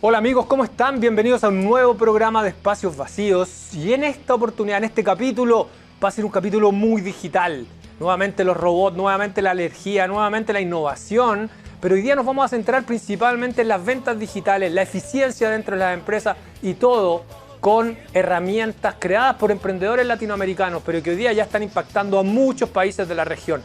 Hola amigos, ¿cómo están? Bienvenidos a un nuevo programa de Espacios Vacíos. Y en esta oportunidad, en este capítulo, va a ser un capítulo muy digital. Nuevamente los robots, nuevamente la alergia, nuevamente la innovación. Pero hoy día nos vamos a centrar principalmente en las ventas digitales, la eficiencia dentro de las empresas y todo con herramientas creadas por emprendedores latinoamericanos, pero que hoy día ya están impactando a muchos países de la región.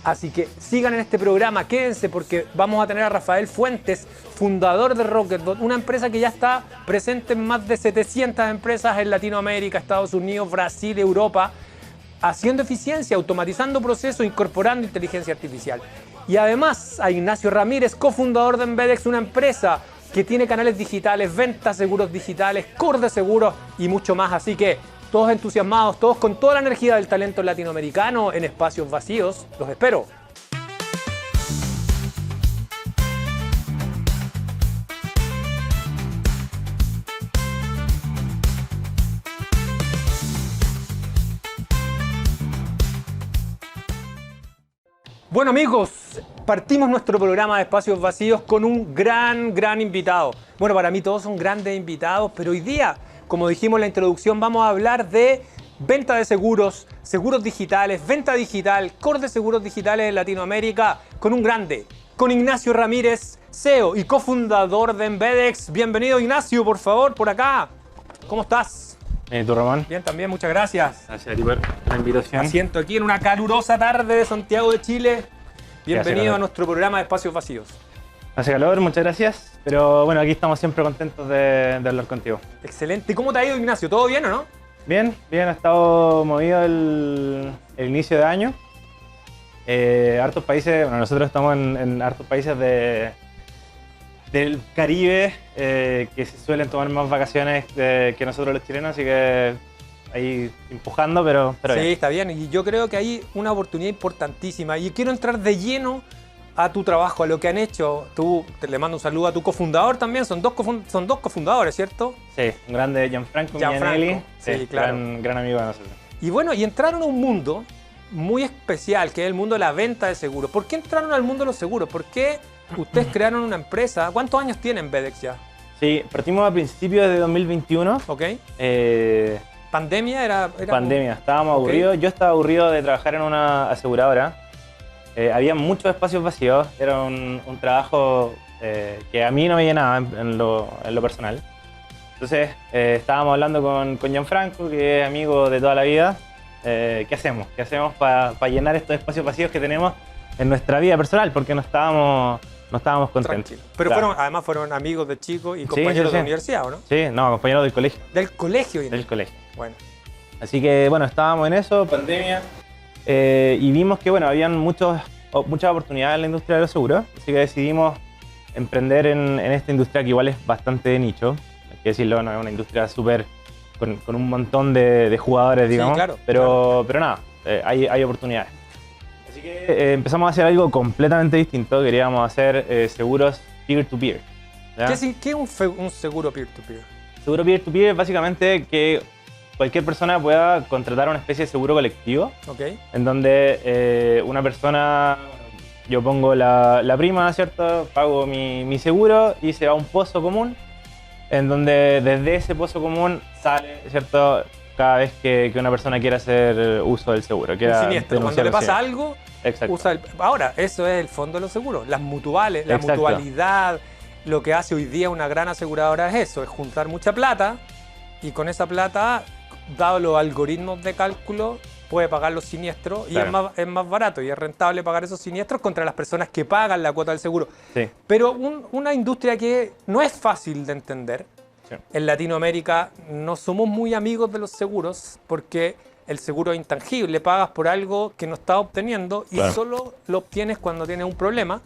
Así que sigan en este programa, quédense porque vamos a tener a Rafael Fuentes, fundador de Rocketbot, una empresa que ya está presente en más de 700 empresas en Latinoamérica, Estados Unidos, Brasil, Europa, haciendo eficiencia, automatizando procesos, incorporando inteligencia artificial. Y además a Ignacio Ramírez, cofundador de Embedex, una empresa que tiene canales digitales, ventas, seguros digitales, core de seguros y mucho más. Así que todos entusiasmados, todos con toda la energía del talento latinoamericano en Espacios Vacíos. Los espero. Bueno amigos, partimos nuestro programa de Espacios Vacíos con un gran invitado. Bueno, para mí todos son grandes invitados, pero hoy día, como dijimos en la introducción, vamos a hablar de venta de seguros, seguros digitales, venta digital, core de seguros digitales en Latinoamérica, con un grande, con Ignacio Ramírez, CEO y cofundador de Embedex. Bienvenido Ignacio, por favor, por acá. ¿Cómo estás? ¿Y tú, Román? Bien, también, muchas gracias. Gracias a ti por la invitación. Asiento aquí en una calurosa tarde de Santiago de Chile. Bienvenido calor. a nuestro programa de Espacios Vacíos. Hace calor, muchas gracias. Pero bueno, aquí estamos siempre contentos de hablar contigo. Excelente. ¿Y cómo te ha ido, Ignacio? ¿Todo bien o no? Bien, ha estado movido el inicio de año. Hartos países, bueno, nosotros estamos en hartos países del Caribe que se suelen tomar más vacaciones que nosotros los chilenos, así que ahí empujando, pero sí, bien. está bien. Y yo creo que hay una oportunidad importantísima. Y quiero entrar de lleno a tu trabajo, a lo que han hecho. Tú, le mando un saludo a tu cofundador también. Son dos cofundadores, ¿cierto? Sí, un grande Gianfranco Gianfranco, Mignelli. sí, claro. Gran amigo de nosotros. Y bueno, y entraron a un mundo muy especial, que es el mundo de la venta de seguros. ¿Por qué entraron al mundo de los seguros? ¿Por qué ustedes crearon una empresa? ¿Cuántos años tienen Embedex ya? Sí, partimos a principios de 2021. ¿Ok? Eh, ¿Pandemia era Pandemia, estábamos aburridos. Yo estaba aburrido de trabajar en una aseguradora. Había muchos espacios vacíos. Era un trabajo que a mí no me llenaba en lo personal. Entonces estábamos hablando con Gianfranco, que es amigo de toda la vida. ¿Qué hacemos? ¿Qué hacemos para llenar estos espacios vacíos que tenemos en nuestra vida personal? Porque no estábamos contentos. Tranquilo. Pero claro. además fueron amigos de chicos y compañeros sí. de universidad, ¿o no? Sí, no, compañeros del colegio. Del colegio. Del colegio. Bueno. Así que bueno, estábamos en eso, pandemia, y vimos que bueno, habían muchas oportunidades en la industria de los seguros, así que decidimos emprender en esta industria que igual es bastante de nicho, hay que decirlo, no es una industria súper con un montón de jugadores, digamos, sí, claro, pero nada, hay oportunidades. Así que empezamos a hacer algo completamente distinto, queríamos hacer seguros peer-to-peer. ¿Qué es un seguro peer-to-peer? Seguro peer-to-peer es básicamente que cualquier persona pueda contratar una especie de seguro colectivo, Okay. en donde una persona, yo pongo la prima, ¿cierto? Pago mi seguro y se va a un pozo común, en donde desde ese pozo común sale, ¿cierto? Cada vez que una persona quiera hacer uso del seguro. Un siniestro. Cuando le pasa algo, exacto. usa Ahora, eso es el fondo de los seguros. Las mutuales, la Exacto. mutualidad. Lo que hace hoy día una gran aseguradora es eso, es juntar mucha plata y con esa plata, dado los algoritmos de cálculo, puede pagar los siniestros y Claro. es más barato y es rentable pagar esos siniestros contra las personas que pagan la cuota del seguro. Sí. Pero una industria que no es fácil de entender. Sí. En Latinoamérica no somos muy amigos de los seguros porque el seguro es intangible, pagas por algo que no estás obteniendo y Claro. solo lo obtienes cuando tienes un problema.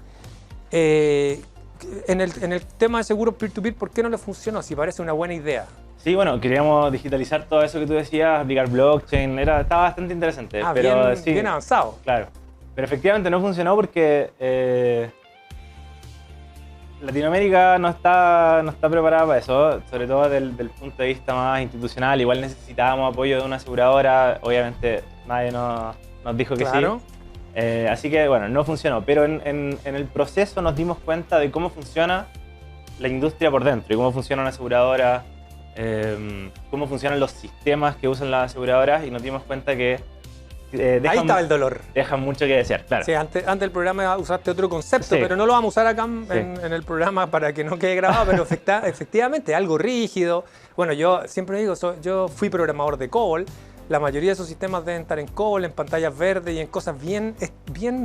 En el tema de seguros peer-to-peer, ¿por qué no le funcionó? Si parece una buena idea. Sí, bueno, queríamos digitalizar todo eso que tú decías, aplicar blockchain, estaba bastante interesante. Pero bien, sí, bien avanzado. claro. Pero efectivamente no funcionó porque Latinoamérica no está preparada para eso, sobre todo del punto de vista más institucional. Igual necesitábamos apoyo de una aseguradora, obviamente nadie nos dijo que Claro. sí. Así que bueno, no funcionó, pero en el proceso nos dimos cuenta de cómo funciona la industria por dentro y cómo funciona una aseguradora, cómo funcionan los sistemas que usan las aseguradoras, y nos dimos cuenta que ahí estaba el dolor. Dejan mucho que desear, claro. Sí, antes del programa usaste otro concepto, Sí. pero no lo vamos a usar acá en el programa para que no quede grabado, pero efectivamente, algo rígido. Bueno, yo siempre digo, yo fui programador de COBOL, la mayoría de esos sistemas deben estar en COBOL, en pantallas verdes y en cosas bien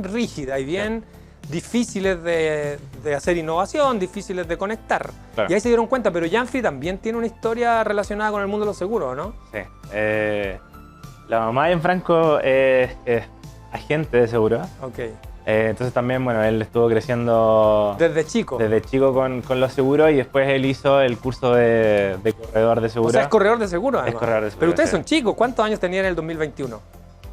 rígidas y bien difíciles de hacer innovación, difíciles de conectar. Claro. Y ahí se dieron cuenta, pero Janfi también tiene una historia relacionada con el mundo de los seguros, ¿no? Sí. La mamá de Gianfranco es agente de seguro. Ok. Entonces también, bueno, él estuvo creciendo Desde chico. con los seguros, y después él hizo el curso de corredor de seguro. O sea, es corredor de seguro, además. Es corredor de seguro. Pero ustedes sí. son chicos. ¿Cuántos años tenían en el 2021?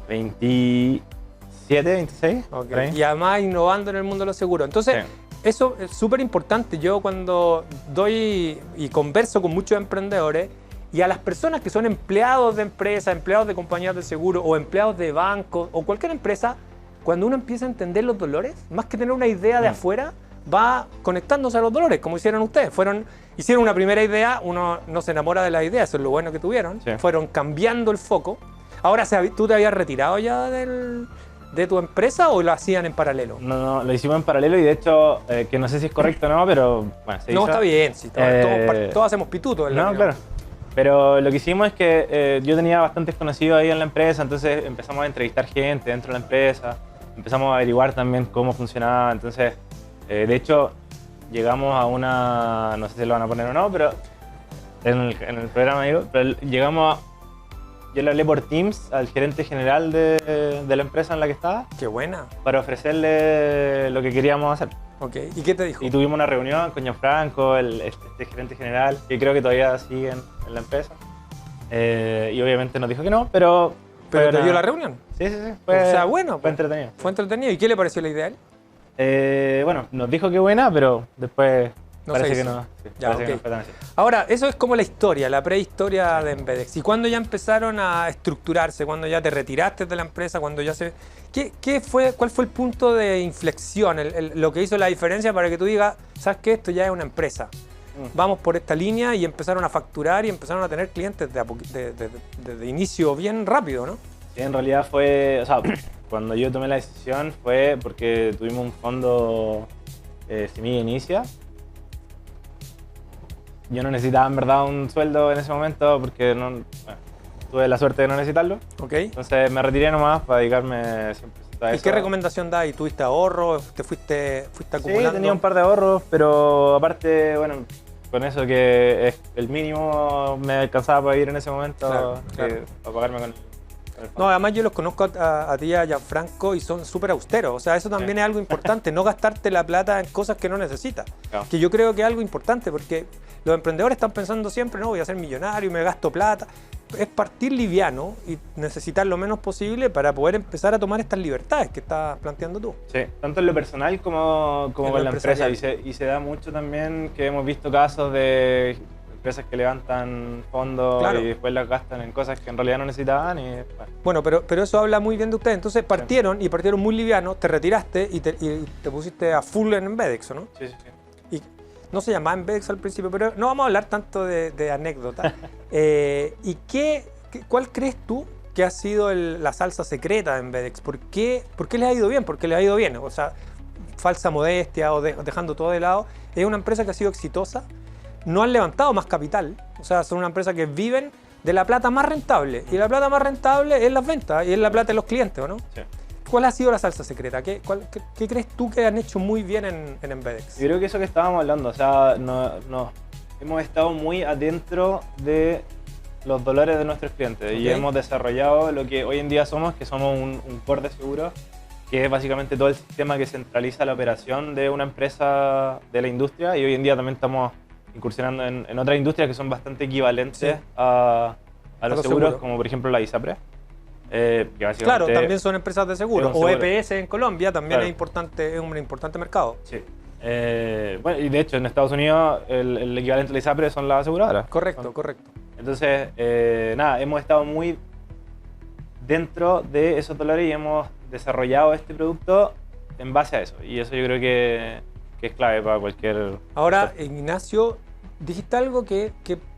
27, 26. Okay. por ahí. Y además innovando en el mundo de los seguros. Entonces, Sí. eso es súper importante. Yo cuando doy y converso con muchos emprendedores y a las personas que son empleados de empresas, empleados de compañías de seguro o empleados de bancos o cualquier empresa, cuando uno empieza a entender los dolores, más que tener una idea de afuera, va conectándose a los dolores, como hicieron ustedes. Hicieron una primera idea, uno no se enamora de la idea, eso es lo bueno que tuvieron. Sí. Fueron cambiando el foco. Ahora, ¿tú te habías retirado ya de tu empresa o lo hacían en paralelo? No, lo hicimos en paralelo, y de hecho, que no sé si es correcto o no, pero bueno, se hizo. No, está bien, sí, todos hacemos pitutos. No, claro. Pero lo que hicimos es que yo tenía bastantes conocidos ahí en la empresa, entonces empezamos a entrevistar gente dentro de la empresa, empezamos a averiguar también cómo funcionaba. Entonces, de hecho, llegamos a una, no sé si lo van a poner o no, pero en el programa digo, pero yo le hablé por Teams al gerente general de la empresa en la que estaba, Qué buena. para ofrecerle lo que queríamos hacer. Ok, ¿y qué te dijo? Y tuvimos una reunión con Gianfranco, este gerente general, que creo que todavía sigue en la empresa. Y obviamente nos dijo que no, pero... ¿Pero te dio la reunión? Sí. O sea, bueno, Fue entretenido. Fue entretenido. ¿Y qué le pareció la idea a él? Bueno, nos dijo que buena, pero después No parece se que hizo. no. Sí, Ya, parece que ok. no fue tan así. Ahora, eso es como la historia, la prehistoria de Embedex. ¿Y cuando ya empezaron a estructurarse? ¿Cuando ya te retiraste de la empresa? ¿Cuándo ya se...? ¿Cuál fue el punto de inflexión? Lo que hizo la diferencia para que tú digas, ¿sabes qué? Esto ya es una empresa. Vamos por esta línea, y empezaron a facturar y empezaron a tener clientes de inicio bien rápido, ¿no? Sí, en realidad fue... O sea, cuando yo tomé la decisión fue porque tuvimos un fondo Semilla Inicia. Yo no necesitaba en verdad un sueldo en ese momento porque tuve la suerte de no necesitarlo. Ok. Entonces me retiré nomás para dedicarme 100% a ¿Y eso. qué recomendación das? ¿Y tuviste ahorro? ¿Te fuiste acumulando? Sí, tenía un par de ahorros, pero aparte, bueno, con eso que es el mínimo me alcanzaba para vivir en ese momento, Claro. para pagarme con el fondo. No, además yo los conozco a ti y a Gianfranco y son súper austeros. O sea, eso también es algo importante, no gastarte la plata en cosas que no necesitas. Claro. Que yo creo que es algo importante porque los emprendedores están pensando siempre, no, voy a ser millonario y me gasto plata. Es partir liviano y necesitar lo menos posible para poder empezar a tomar estas libertades que estás planteando tú. Sí, tanto en lo personal como En con lo la empresa. empresarial. Y se da mucho también que hemos visto casos de empresas que levantan fondos Claro. y después las gastan en cosas que en realidad no necesitaban. Y, bueno, Bueno, pero eso habla muy bien de ustedes. Entonces partieron muy liviano, te retiraste y te pusiste a full en Embedex, ¿no? sí. Y no se llamaba Embedex al principio, pero no vamos a hablar tanto de anécdotas. ¿Y cuál crees tú que ha sido la salsa secreta de Embedex? ¿Por qué les ha ido bien? ¿Por qué les ha ido bien? O sea, falsa modestia o dejando todo de lado. Es una empresa que ha sido exitosa. No han levantado más capital. O sea, son una empresa que viven de la plata más rentable. Y la plata más rentable es las ventas y es la plata de los clientes, ¿o no? Sí. ¿Cuál ha sido la salsa secreta? ¿Qué crees tú que han hecho muy bien en Embedex? Yo creo que eso que estábamos hablando, o sea, hemos estado muy adentro de los dolores de nuestros clientes y Ok. hemos desarrollado lo que hoy en día somos, que somos un core de seguros, que es básicamente todo el sistema que centraliza la operación de una empresa de la industria, y hoy en día también estamos incursionando en otras industrias que son bastante equivalentes Sí. a los los seguros, seguros. como por ejemplo la ISAPRE. Que básicamente Claro, también son empresas de seguro. es un O seguro. EPS en Colombia también Claro. es un importante mercado. Sí. Bueno, y de hecho en Estados Unidos el equivalente a la ISAPRE son las aseguradoras. Correcto, correcto. Entonces, nada, hemos estado muy dentro de esos dolores y hemos desarrollado este producto en base a eso. Y eso yo creo que es clave para cualquier... Ahora, Ignacio, dijiste algo que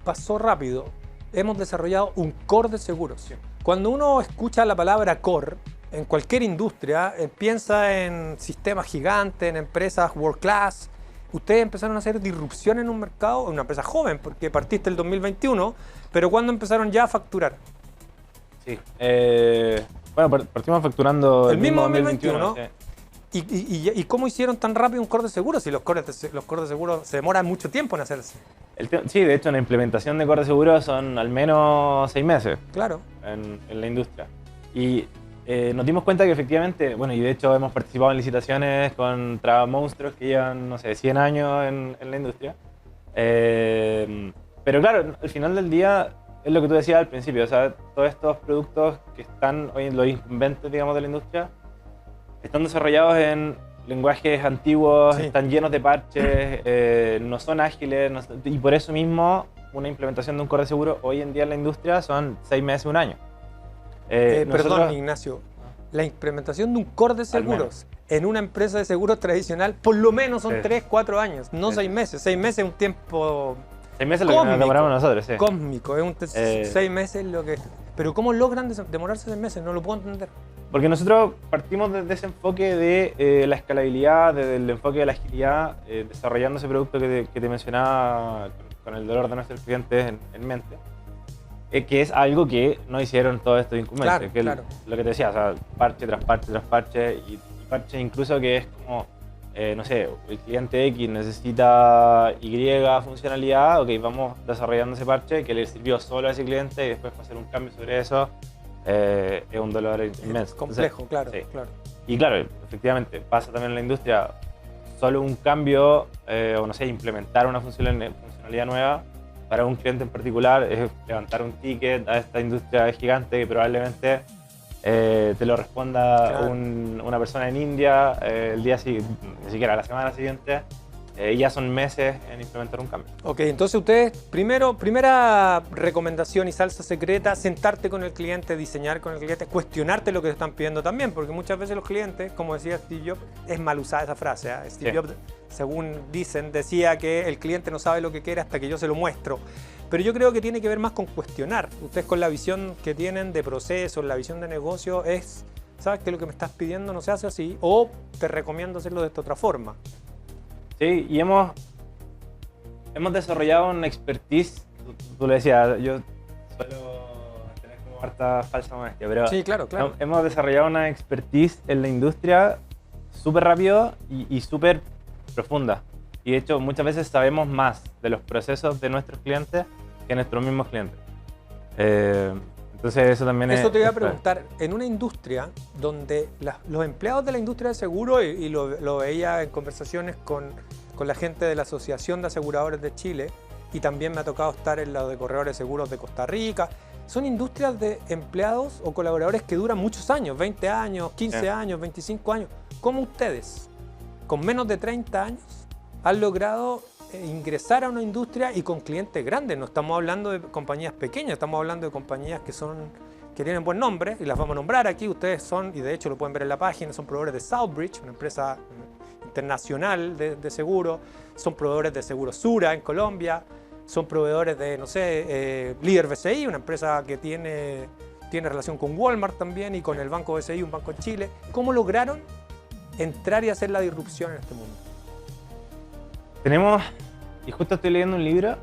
pasó rápido. Hemos desarrollado un core de seguros. Sí. Cuando uno escucha la palabra core, en cualquier industria, piensa en sistemas gigantes, en empresas world class. Ustedes empezaron a hacer disrupción en un mercado, en una empresa joven, porque partiste el 2021, pero ¿cuándo empezaron ya a facturar? Sí. Bueno, partimos facturando el mismo 2021. Sí. ¿Y cómo hicieron tan rápido un core de seguros? Si los cores de seguros se demoran mucho tiempo en hacerse. Sí, de hecho, la implementación de core de seguros son al menos 6 meses. Claro. En la industria. Y nos dimos cuenta que efectivamente, bueno, y de hecho hemos participado en licitaciones contra monstruos que llevan, no sé, 100 años en la industria. Pero claro, al final del día es lo que tú decías al principio, o sea, todos estos productos que están hoy en los inventes, digamos, de la industria, están desarrollados en lenguajes antiguos, Sí. están llenos de parches, no son ágiles, y por eso mismo una implementación de un core de seguro hoy en día en la industria son 6 meses, un año. Perdón, Ignacio. La implementación de un core de seguros en una empresa de seguros tradicional por lo menos son 3, 4 años, no Sí. 6 meses. 6 meses es un tiempo 6 meses lo que nos demoramos nosotros, sí. cósmico. Es 6 meses lo que... Pero ¿cómo logran demorarse 6 meses? No lo puedo entender. Porque nosotros partimos desde ese enfoque de la escalabilidad, desde el enfoque de la agilidad, desarrollando ese producto que te mencionaba con el dolor de nuestros clientes en mente, que es algo que no hicieron todos estos incumbentes. Claro. Lo que te decía, o sea, parche tras parche tras parche, y parche incluso que es como, no sé, el cliente X necesita Y funcionalidad, ok, vamos desarrollando ese parche que le sirvió solo a ese cliente y después para hacer un cambio sobre eso, es un dolor inmenso. Complejo. Entonces, claro. Y claro, efectivamente, pasa también en la industria, solo un cambio, o no sé, implementar una funcionalidad nueva para un cliente en particular es levantar un ticket a esta industria gigante que probablemente te lo responda Claro. una persona en India el día siguiente, ni siquiera la semana siguiente, y ya son meses en implementar un cambio. Ok, entonces ustedes, primera recomendación y salsa secreta, sentarte con el cliente, diseñar con el cliente, cuestionarte lo que te están pidiendo también, porque muchas veces los clientes, como decía Steve Jobs, es mal usada esa frase, ¿eh? Steve Sí. Jobs, según dicen, decía que el cliente no sabe lo que quiere hasta que yo se lo muestro. Pero yo creo que tiene que ver más con cuestionar. Ustedes con la visión que tienen de proceso, la visión de negocio, es, ¿sabes que lo que me estás pidiendo no se hace así? O te recomiendo hacerlo de esta otra forma. Sí, y hemos desarrollado una expertise, tú le decías, yo suelo tener como harta falsa modestia, pero Sí, claro. hemos desarrollado una expertise en la industria súper rápido y súper profunda. Y de hecho muchas veces sabemos más de los procesos de nuestros clientes que nuestros mismos clientes. Entonces eso también Eso te iba a es- preguntar, en una industria donde los empleados de la industria de seguro, y lo veía en conversaciones con la gente de la Asociación de Aseguradores de Chile, y también me ha tocado estar en la de Corredores de Seguros de Costa Rica, son industrias de empleados o colaboradores que duran muchos años, 20 años, 15 años, 25 años. ¿Cómo ustedes, con menos de 30 años, han logrado ingresar a una industria y con clientes grandes? No estamos hablando de compañías pequeñas, estamos hablando de compañías que tienen buen nombre y las vamos a nombrar aquí. Ustedes son, y de hecho lo pueden ver en la página, son proveedores de Southbridge, una empresa internacional de seguro, son proveedores de Seguro Sura en Colombia, son proveedores de, no sé, Líder BCI, una empresa que tiene relación con Walmart también y con el Banco BCI, un banco en Chile. ¿Cómo lograron entrar y hacer la disrupción en este mundo? Tenemos, y justo estoy leyendo un libro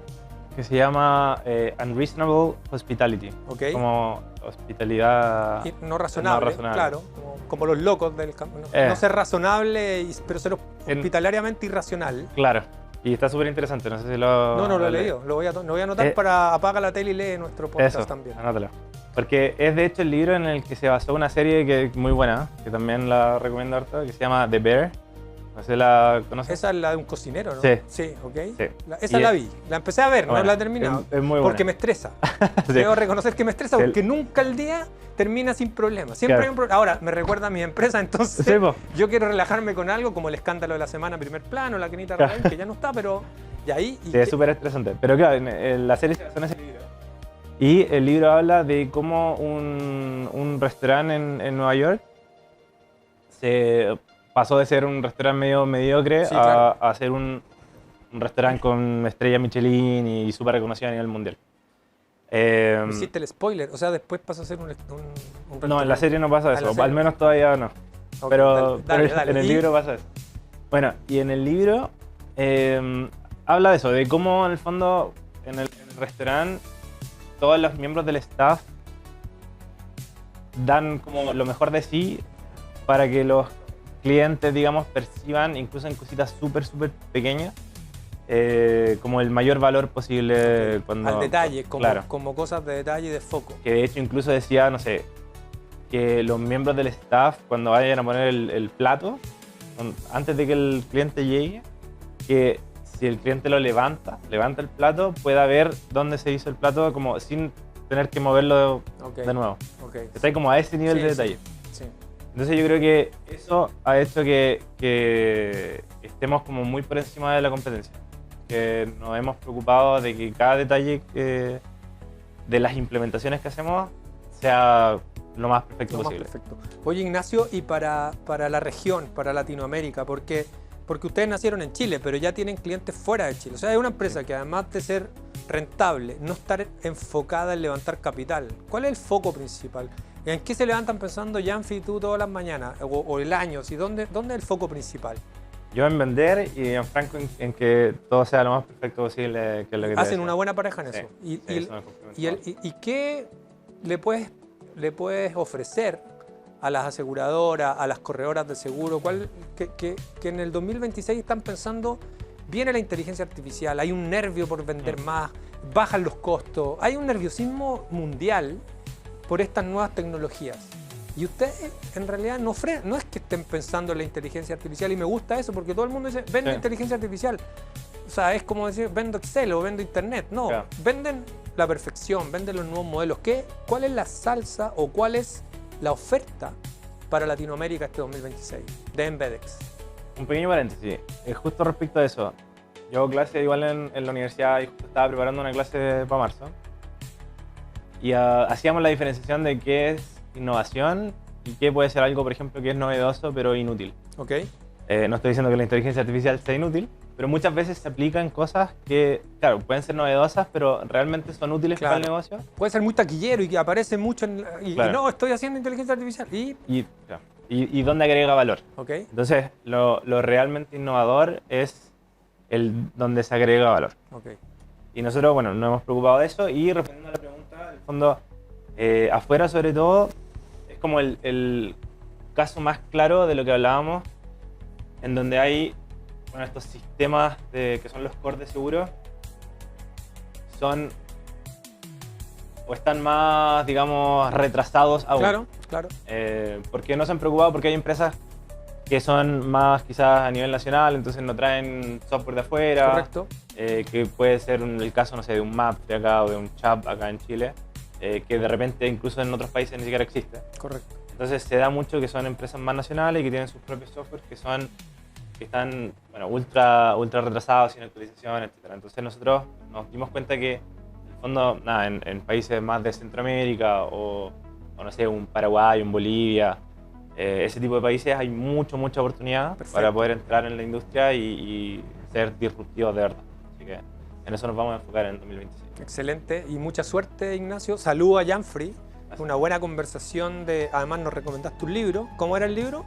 que se llama Unreasonable Hospitality, ¿Ok? como hospitalidad Y no razonable, no razonable. claro, como los locos del campo. No ser razonable, pero ser hospitalariamente irracional. Claro, y está súper interesante, no sé si lo... No lo he leído, lo voy a anotar para apaga la tele y lee nuestro podcast Eso, también. anótalo. Porque es de hecho el libro en el que se basó una serie que es muy buena, que también la recomiendo harto, que se llama The Bear. No sé, ¿la conoces? Esa es la de un cocinero, ¿no? Sí. Sí, ok. Sí. Esa Y la es- vi, la empecé a ver, no Bueno, la he terminado. es muy porque buena. me estresa. Sí. Debo reconocer que me estresa Sí. porque nunca el día termina sin problemas. Siempre Claro. hay un problema. Ahora, me recuerda a mi empresa, entonces Sí, po. yo quiero relajarme con algo como el escándalo de la semana, primer plano, la Kenita Rafael, que ya no está, pero... Y ahí... Sí, es súper estresante. Pero claro, la serie se basó en ese libro. Y el libro habla de cómo un restaurante en Nueva York pasó de ser un restaurante medio mediocre Sí, claro. a ser un restaurante con estrella Michelin y súper reconocido a nivel mundial. Me hiciste el spoiler, o sea, después pasa a ser un No, en la serie no pasa Ah, en la eso, serie. al menos todavía no. Ok, Pero dale, en el ¿Y? libro pasa eso. Bueno, y en el libro habla de eso, de cómo en el fondo en el restaurante todos los miembros del staff dan como lo mejor de sí para que los clientes, digamos, perciban, incluso en cositas súper pequeñas, como el mayor valor posible cuando... Al detalle, como, claro. como cosas de detalle y de foco. Que de hecho incluso decía, no sé, que los miembros del staff cuando vayan a poner el plato, antes de que el cliente llegue, que si el cliente lo levanta el plato, pueda ver dónde se hizo el plato como sin tener que moverlo de nuevo. Okay. Está como a ese nivel Sí, de detalle. Sí. Entonces yo creo que eso ha hecho que estemos como muy por encima de la competencia. Que nos hemos preocupado de que cada detalle de las implementaciones que hacemos sea lo más perfecto Lo más posible. perfecto. Oye, Ignacio, y para la región, para Latinoamérica, porque ustedes nacieron en Chile, pero ya tienen clientes fuera de Chile. O sea, es una empresa que además de ser rentable, no estar enfocada en levantar capital. ¿Cuál es el foco principal? ¿En qué se levantan pensando Janfi y tú todas las mañanas? O el año, ¿sí? ¿Dónde es el foco principal? Yo en vender y en Franco en que todo sea lo más perfecto posible. Que es lo que te Hacen decía. una buena pareja en Sí, eso. sí, eso me complementa. ¿Y qué le puedes ofrecer a las aseguradoras, a las corredoras de seguro, que en el 2026 están pensando, viene la inteligencia artificial, hay un nervio por vender más, bajan los costos, hay un nerviosismo mundial por estas nuevas tecnologías. Y ustedes en realidad no es que estén pensando en la inteligencia artificial, y me gusta eso porque todo el mundo dice, vende inteligencia artificial. O sea, es como decir, vendo Excel o vendo Internet. No, venden la perfección, venden los nuevos modelos. ¿Cuál es la salsa o cuál es la oferta para Latinoamérica este 2026 de Embedex? Un pequeño paréntesis, justo respecto a eso. Yo hago clase igual en la universidad y justo estaba preparando una clase para marzo. Y hacíamos la diferenciación de qué es innovación y qué puede ser algo, por ejemplo, que es novedoso pero inútil. Ok. No estoy diciendo que la inteligencia artificial sea inútil, pero muchas veces se aplican cosas que, claro, pueden ser novedosas, pero realmente son útiles para el negocio. Puede ser muy taquillero y que aparece mucho y no, estoy haciendo inteligencia artificial. Y dónde agrega valor. Okay. Entonces, lo realmente innovador es donde se agrega valor. Okay. Y nosotros, bueno, nos hemos preocupado de eso y respondiendo a la pregunta, en el fondo, afuera sobre todo, es como el caso más claro de lo que hablábamos, en donde hay estos sistemas que son los cores de seguro, o están más, digamos, retrasados aún. Claro. Porque no se han preocupado, porque hay empresas que son más quizás a nivel nacional, entonces no traen software de afuera. Correcto. Que puede ser el caso, no sé, de un MAP de acá o de un CHAP acá en Chile, que de repente incluso en otros países ni siquiera existe. Correcto. Entonces se da mucho que son empresas más nacionales y que tienen sus propios software que están ultra retrasados, sin actualización, etc. Entonces nosotros nos dimos cuenta que, en el fondo, en países más de Centroamérica o no sé, un Paraguay, un Bolivia, ese tipo de países hay mucha oportunidad. Perfecto. Para poder entrar en la industria y ser disruptivos de verdad. Así que en eso nos vamos a enfocar en 2026. Excelente y mucha suerte, Ignacio. Saludo a Janfrey. Una buena conversación. Además nos recomendaste un libro. ¿Cómo era el libro?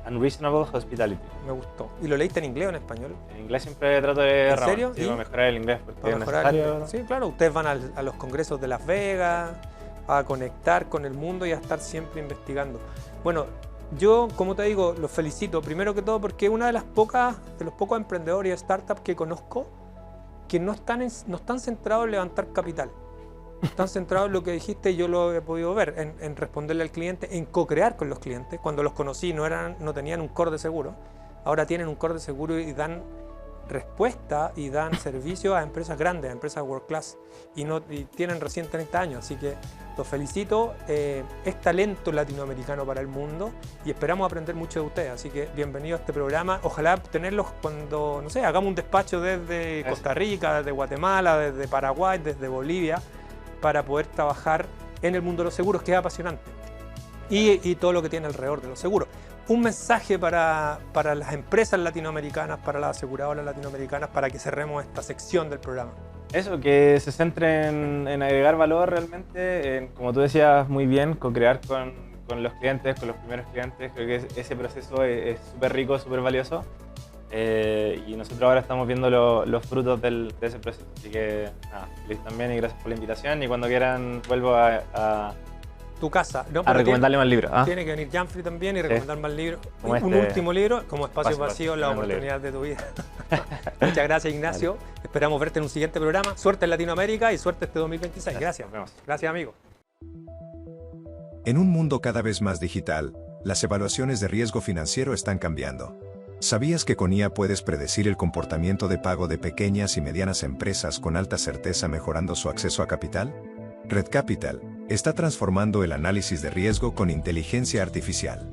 Unreasonable Hospitality. Me gustó. ¿Y lo leíste en inglés o en español? En inglés siempre trato de... ¿En serio? Sí, para mejorar el inglés porque es necesario. Sí, claro. Ustedes van a los congresos de Las Vegas, a conectar con el mundo y a estar siempre investigando. Bueno, yo, como te digo, los felicito primero que todo porque una de los pocos emprendedores y startups que conozco que no están centrados en levantar capital. Están centrados en lo que dijiste y yo lo he podido ver, en responderle al cliente, en co-crear con los clientes. Cuando los conocí no tenían un core de seguro, ahora tienen un core de seguro y dan respuesta y dan servicio a empresas grandes, a empresas world class y tienen recién 30 años, así que los felicito. Es talento latinoamericano para el mundo y esperamos aprender mucho de ustedes, así que bienvenido a este programa. Ojalá tenerlos cuando, no sé, hagamos un despacho desde Costa Rica, desde Guatemala, desde Paraguay, desde Bolivia, para poder trabajar en el mundo de los seguros, que es apasionante, y todo lo que tiene alrededor de los seguros. un mensaje para las empresas latinoamericanas, para las aseguradoras latinoamericanas, para que cerremos esta sección del programa. Eso, que se centren en agregar valor realmente, en, como tú decías muy bien, co-crear con los clientes, con los primeros clientes. Creo que ese proceso es súper rico, súper valioso. Y nosotros ahora estamos viendo los frutos de ese proceso. Así que nada, feliz también y gracias por la invitación. Y cuando quieran vuelvo a Tu casa, ¿no? a recomendarle más libros. Tiene que venir Janfrey también y recomendar más libros. Como Un último libro, como Espacios Vacíos, Vacíos, la oportunidad de tu vida. Muchas gracias, Ignacio. Vale. Esperamos verte en un siguiente programa. Suerte en Latinoamérica y suerte este 2026. Gracias. Nos vemos. Gracias, amigo. En un mundo cada vez más digital, las evaluaciones de riesgo financiero están cambiando. ¿Sabías que con IA puedes predecir el comportamiento de pago de pequeñas y medianas empresas con alta certeza, mejorando su acceso a capital? Red Capital está transformando el análisis de riesgo con inteligencia artificial.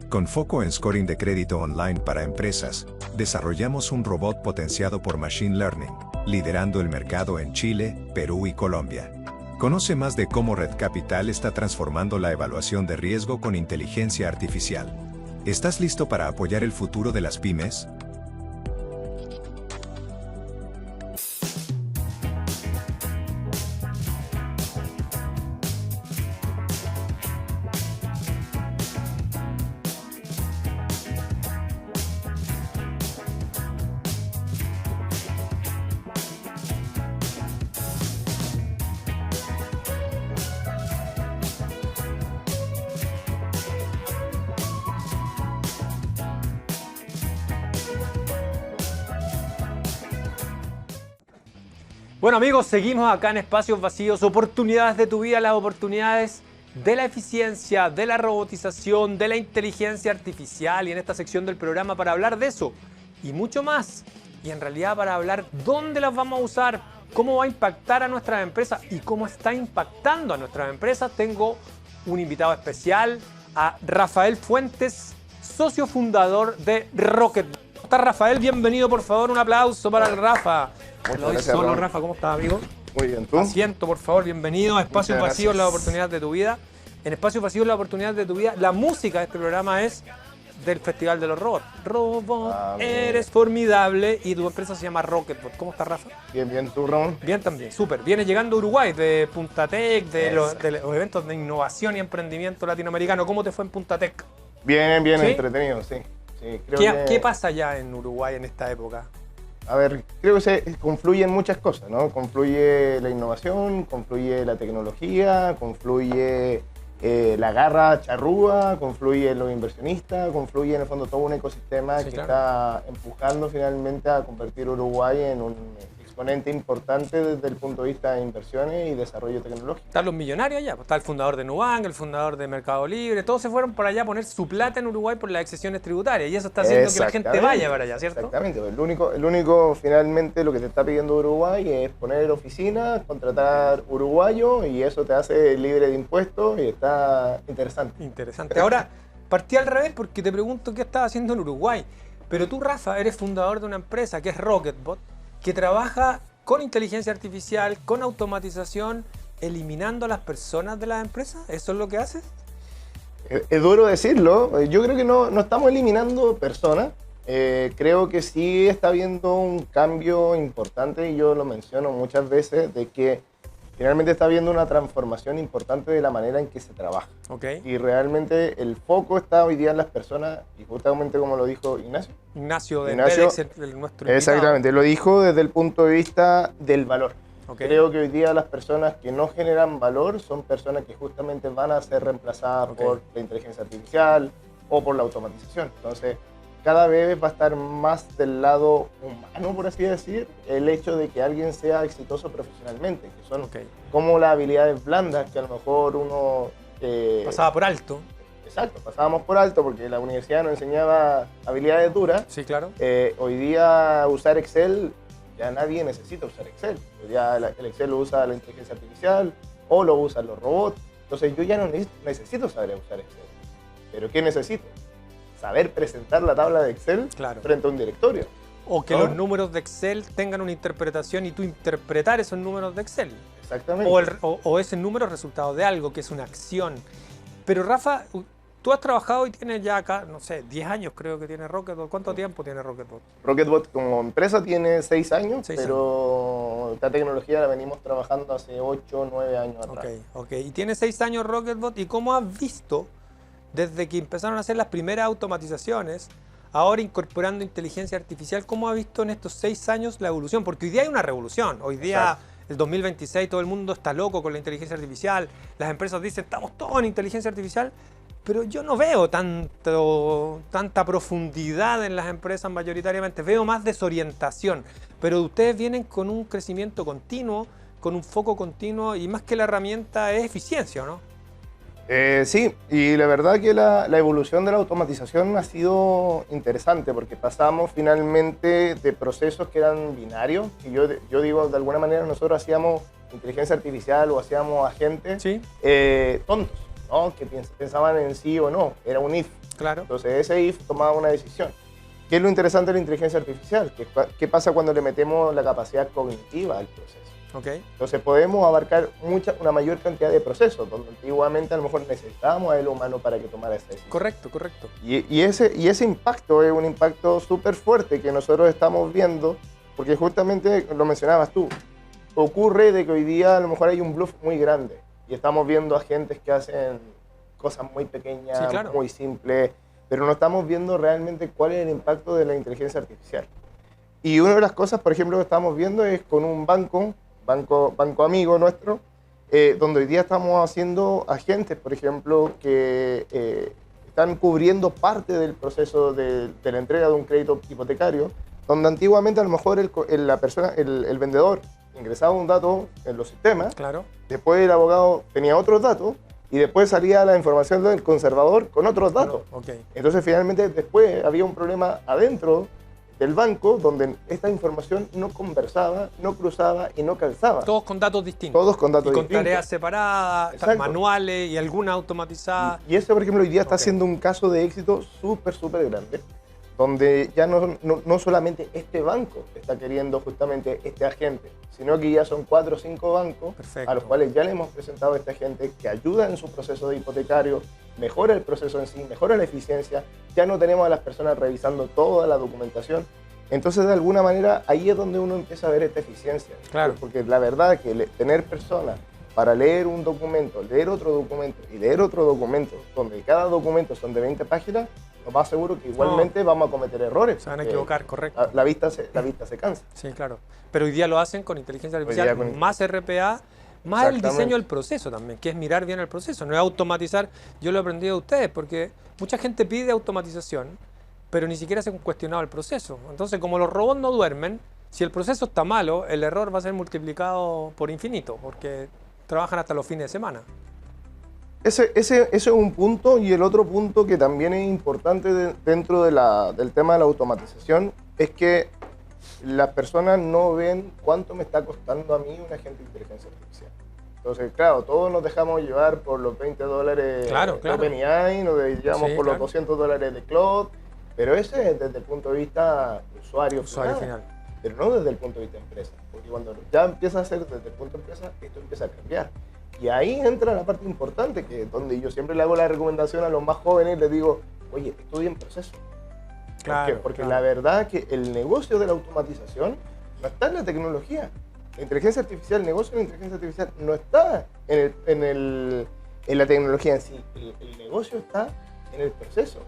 Con foco en scoring de crédito online para empresas, desarrollamos un robot potenciado por Machine Learning, liderando el mercado en Chile, Perú y Colombia. Conoce más de cómo Red Capital está transformando la evaluación de riesgo con inteligencia artificial. ¿Estás listo para apoyar el futuro de las pymes? Bueno, amigos, seguimos acá en Espacios Vacíos, oportunidades de tu vida, las oportunidades de la eficiencia, de la robotización, de la inteligencia artificial, y en esta sección del programa para hablar de eso y mucho más, y en realidad para hablar dónde las vamos a usar, cómo va a impactar a nuestras empresas y cómo está impactando a nuestras empresas, tengo un invitado especial, a Rafael Fuentes, socio fundador de Rocket. ¿Cómo está, Rafael? Bienvenido, por favor, un aplauso para el Rafa. Muchas Lo gracias, solo, Ron. Rafa, ¿cómo estás, amigo? Muy bien, ¿tú? Asiento, por favor, bienvenido a Espacios Muchas Vacíos, gracias. la oportunidad de tu vida. En Espacios Vacíos, la oportunidad de tu vida. La música de este programa es del Festival de los Robots. Robot, bien. eres formidable, y tu empresa se llama Rocketbot. ¿Cómo estás, Rafa? Bien, bien, ¿tú, Ron? Bien también, súper. Viene llegando a Uruguay de Punta Tech, de los Exacto. eventos de innovación y emprendimiento latinoamericano. ¿Cómo te fue en Punta Tech? Bien, bien, ¿Sí? entretenido, sí. Sí, creo ¿Qué pasa ya en Uruguay en esta época? A ver, creo que se confluyen muchas cosas, ¿no? Confluye la innovación, confluye la tecnología, confluye la garra charrúa, confluye los inversionistas, confluye en el fondo todo un ecosistema Sí, que claro. está empujando finalmente a convertir Uruguay en un exponente importante desde el punto de vista de inversiones y desarrollo tecnológico. Están los millonarios allá, pues está el fundador de Nubank, el fundador de Mercado Libre, todos se fueron por allá a poner su plata en Uruguay por las exenciones tributarias, y eso está haciendo que la gente Exactamente, vaya para allá, ¿cierto? Exactamente. El único finalmente lo que te está pidiendo Uruguay es poner oficina, contratar uruguayo, y eso te hace libre de impuestos y está interesante. Interesante. Ahora, partí al revés porque te pregunto qué estás haciendo en Uruguay, pero tú, Rafa, eres fundador de una empresa que es Rocketbot, que trabaja con inteligencia artificial, con automatización, eliminando a las personas de las empresas. ¿Eso es lo que haces? Es duro decirlo, yo creo que no estamos eliminando personas, creo que sí está habiendo un cambio importante, y yo lo menciono muchas veces, de que finalmente está habiendo una transformación importante de la manera en que se trabaja. Ok. Y realmente el foco está hoy día en las personas, y justamente como lo dijo Ignacio. Ignacio de Ignacio, Medex, nuestro invitado. Exactamente, lo dijo desde el punto de vista del valor. Ok. Creo que hoy día las personas que no generan valor son personas que justamente van a ser reemplazadas Ok. por la inteligencia artificial o por la automatización. Entonces, cada vez va a estar más del lado humano, por así decir, el hecho de que alguien sea exitoso profesionalmente, que son Ok. como las habilidades blandas que a lo mejor uno... Pasaba por alto. Exacto, pasábamos por alto porque la universidad nos enseñaba habilidades duras. Sí, claro. Hoy día usar Excel, ya nadie necesita usar Excel. Hoy día el Excel lo usa la inteligencia artificial o lo usan los robots. Entonces yo ya no necesito saber usar Excel. ¿Pero qué necesito? Saber presentar la tabla de Excel Claro. frente a un directorio. O que ¿no? los números de Excel tengan una interpretación y tú interpretar esos números de Excel. Exactamente. O ese número es resultado de algo, que es una acción. Pero Rafa, Tú has trabajado y tienes ya acá, no sé, 10 años creo que tiene Rocketbot. ¿Cuánto tiempo tiene Rocketbot? Rocketbot como empresa tiene 6 años, 6 pero esta tecnología la venimos trabajando hace 8 o 9 años atrás. Ok. Y tiene 6 años Rocketbot. ¿Y cómo has visto, desde que empezaron a hacer las primeras automatizaciones, ahora incorporando inteligencia artificial, cómo has visto en estos 6 años la evolución? Porque hoy día hay una revolución. Hoy día, Exacto. el 2026, todo el mundo está loco con la inteligencia artificial. Las empresas dicen, estamos todos en inteligencia artificial. Pero yo no veo tanta profundidad en las empresas mayoritariamente, veo más desorientación. Pero ustedes vienen con un crecimiento continuo, con un foco continuo y más que la herramienta es eficiencia, ¿no? Sí, y la verdad que la evolución de la automatización ha sido interesante porque pasamos finalmente de procesos que eran binarios, y yo digo, de alguna manera nosotros hacíamos inteligencia artificial o hacíamos agentes Sí. Tontos, ¿no? Que pensaban en sí o no, era un if. Claro. Entonces ese if tomaba una decisión. ¿Qué es lo interesante de la inteligencia artificial? ¿Qué pasa cuando le metemos la capacidad cognitiva al proceso? Ok. Entonces podemos abarcar una mayor cantidad de procesos, donde antiguamente a lo mejor necesitábamos a el humano para que tomara esa decisión. Correcto. Y ese impacto es un impacto súper fuerte que nosotros estamos viendo, porque justamente lo mencionabas tú, ocurre de que hoy día a lo mejor hay un bluff muy grande y estamos viendo agentes que hacen cosas muy pequeñas, Sí, claro. muy simples, pero no estamos viendo realmente cuál es el impacto de la inteligencia artificial. Y una de las cosas, por ejemplo, que estamos viendo es con un banco amigo nuestro, donde hoy día estamos haciendo agentes, por ejemplo, que están cubriendo parte del proceso de la entrega de un crédito hipotecario, donde antiguamente a lo mejor el vendedor ingresaba un dato en los sistemas, Claro. después el abogado tenía otros datos y después salía la información del conservador con otros datos. Ok. Entonces finalmente después había un problema adentro del banco donde esta información no conversaba, no cruzaba y no calzaba. Todos con datos distintos. Todos con datos y con distintos. tareas separadas, Exacto. manuales y alguna automatizada. Y eso, por ejemplo, hoy día está Ok. siendo un caso de éxito súper grande, donde ya no solamente este banco está queriendo justamente este agente, sino que ya son 4 o 5 bancos Perfecto. a los cuales ya le hemos presentado a este agente que ayuda en su proceso de hipotecario, mejora el proceso en sí, mejora la eficiencia, ya no tenemos a las personas revisando toda la documentación. Entonces, de alguna manera, ahí es donde uno empieza a ver esta eficiencia. Claro. Porque la verdad que tener personas para leer un documento, leer otro documento y leer otro documento, donde cada documento son de 20 páginas, lo más seguro que igualmente vamos a cometer errores. Se van a porque equivocar, correcto. La vista se cansa. Sí, claro. Pero hoy día lo hacen con inteligencia artificial, día con- más RPA, más el Exactamente. diseño del proceso también, que es mirar bien el proceso, no es automatizar. Yo lo he aprendido de ustedes, porque mucha gente pide automatización, pero ni siquiera se han cuestionado el proceso. Entonces, como los robots no duermen, si el proceso está malo, el error va a ser multiplicado por infinito, porque trabajan hasta los fines de semana. Ese es un punto, y el otro punto que también es importante dentro del tema de la automatización es que las personas no ven cuánto me está costando a mí un agente de inteligencia artificial. Entonces, claro, todos nos dejamos llevar por los $20 Claro, de claro. OpenAI, nos llevamos Sí, por claro. los $200 de Claude, pero ese es desde el punto de vista usuario Final. pero no desde el punto de vista empresa, porque cuando ya empieza a ser desde el punto de empresa, esto empieza a cambiar. Y ahí entra la parte importante, que es donde yo siempre le hago la recomendación a los más jóvenes, les digo, oye, estudien proceso. ¿Por Claro, qué? Porque claro. la verdad que el negocio de la automatización no está en la tecnología. La inteligencia artificial, el negocio de la inteligencia artificial no está en la tecnología en sí. El negocio está en el proceso.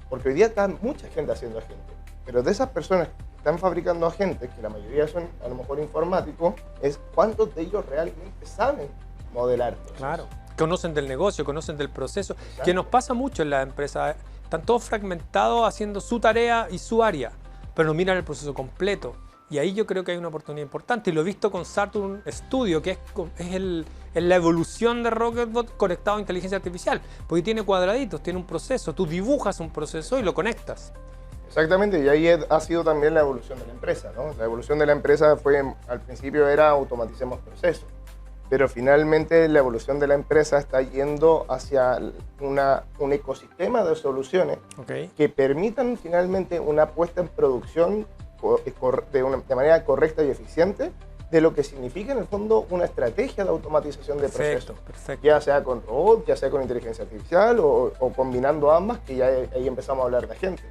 Porque hoy día está mucha gente haciendo agentes. Pero de esas personas que están fabricando agentes, que la mayoría son a lo mejor informáticos, es cuántos de ellos realmente saben modelar procesos. Claro. Conocen del negocio, conocen del proceso, Exacto. que nos pasa mucho en las empresas. Están todos fragmentados haciendo su tarea y su área, pero no miran el proceso completo. Y ahí yo creo que hay una oportunidad importante. Y lo he visto con Saturn Studio, que es la evolución de Rocketbot conectado a inteligencia artificial. Porque tiene cuadraditos, tiene un proceso. Tú dibujas un proceso y lo conectas. Exactamente, y ahí ha sido también la evolución de la empresa, ¿no? La evolución de la empresa al principio era automaticemos procesos, pero finalmente la evolución de la empresa está yendo hacia un ecosistema de soluciones ¿Ok? que permitan finalmente una puesta en producción de manera correcta y eficiente, de lo que significa en el fondo una estrategia de automatización de procesos. Perfecto. Ya sea con robots, ya sea con inteligencia artificial o combinando ambas, que ya ahí empezamos a hablar de gente.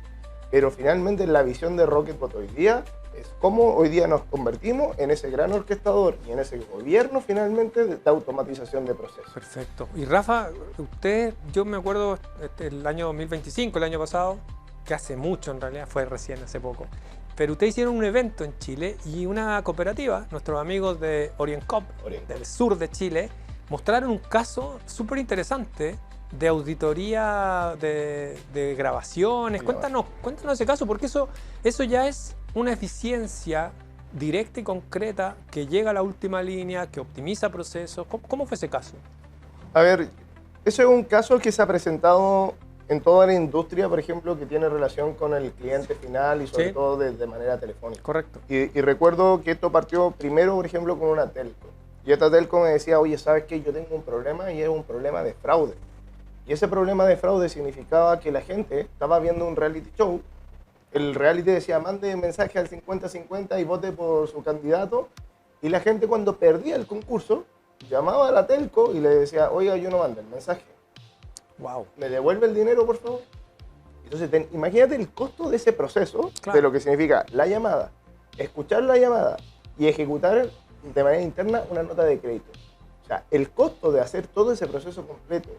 Pero finalmente la visión de Rocketbot hoy día es cómo hoy día nos convertimos en ese gran orquestador y en ese gobierno finalmente de automatización de procesos. Perfecto. Y Rafa, usted, yo me acuerdo el año 2025, el año pasado, que hace mucho en realidad, fue recién hace poco, pero ustedes hicieron un evento en Chile y una cooperativa, nuestros amigos de OrientCoop, del sur de Chile, mostraron un caso súper interesante de auditoría de grabaciones. Cuéntanos ese caso, porque eso ya es una eficiencia directa y concreta que llega a la última línea, que optimiza procesos. ¿Cómo fue ese caso? A ver, ese es un caso que se ha presentado en toda la industria, por ejemplo, que tiene relación con el cliente final y sobre todo de manera telefónica. Correcto. Y recuerdo que esto partió primero, por ejemplo, con una telco. Y esta telco me decía, oye, ¿sabes qué? Yo tengo un problema y es un problema de fraude. Y ese problema de fraude significaba que la gente estaba viendo un reality show, el reality decía, mande mensaje al 50-50 y vote por su candidato, y la gente cuando perdía el concurso, llamaba a la telco y le decía, oiga, yo no mandé el mensaje. Wow. ¿Me devuelve el dinero, por favor? Entonces, imagínate el costo de ese proceso, de lo que significa la llamada, escuchar la llamada y ejecutar de manera interna una nota de crédito. O sea, el costo de hacer todo ese proceso completo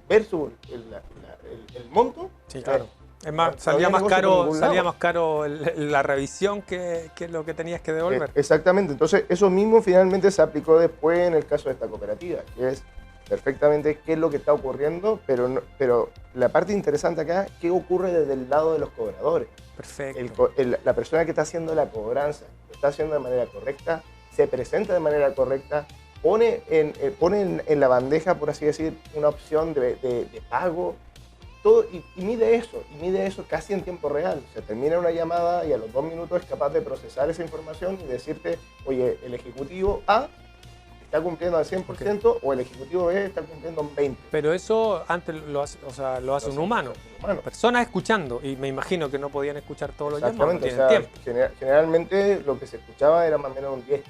versus el monto. Sí, claro. Es más, salía más caro la revisión que lo que tenías que devolver. Exactamente. Entonces, eso mismo finalmente se aplicó después en el caso de esta cooperativa, que es perfectamente qué es lo que está ocurriendo, pero la parte interesante acá, qué ocurre desde el lado de los cobradores. Perfecto. La persona que está haciendo la cobranza, lo está haciendo de manera correcta, se presenta de manera correcta, pone en la bandeja, por así decir, una opción de pago, todo, y mide eso casi en tiempo real. Se termina una llamada y a los 2 minutos es capaz de procesar esa información y decirte, oye, el ejecutivo A está cumpliendo al 100% o el ejecutivo B está cumpliendo un 20%. Pero eso antes lo hace un humano. Personas escuchando, y me imagino que no podían escuchar todos los llamados, no tienen tiempo. Generalmente lo que se escuchaba era más o menos un 10-15%,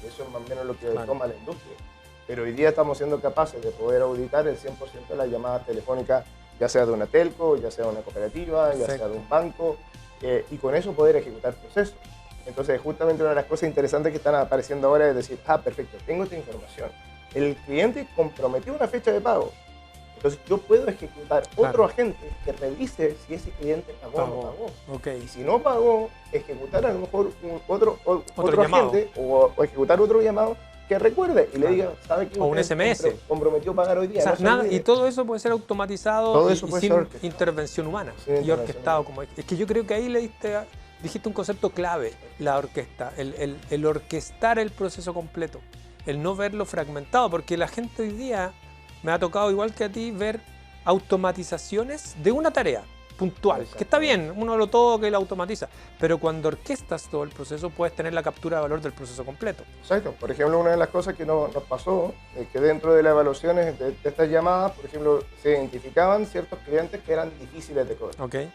y eso es más o menos lo que toma la industria. Pero hoy día estamos siendo capaces de poder auditar el 100% de las llamadas telefónicas, ya sea de una telco, ya sea de una cooperativa, ya sea de un banco, y con eso poder ejecutar procesos. Entonces, justamente una de las cosas interesantes que están apareciendo ahora es decir, perfecto, tengo esta información. El cliente comprometió una fecha de pago. Entonces, yo puedo ejecutar otro agente que revise si ese cliente pagó o no pagó. Okay. Y si no pagó, ejecutar a lo mejor otro agente o ejecutar otro llamado que recuerde y le diga, ¿sabe qué? O un SMS. Comprometió pagar hoy día. O sea, nada, y todo eso puede ser automatizado todo eso y sin intervención humana. Y orquestado. Es que yo creo que ahí dijiste un concepto clave, la orquesta, el orquestar el proceso completo, el no verlo fragmentado, porque la gente hoy día, me ha tocado igual que a ti, ver automatizaciones de una tarea puntual, que está bien, uno lo toca y lo automatiza, pero cuando orquestas todo el proceso puedes tener la captura de valor del proceso completo. Exacto. Por ejemplo, una de las cosas que nos pasó es que dentro de las evaluaciones de estas llamadas, por ejemplo, se identificaban ciertos clientes que eran difíciles de cobrar. Okay.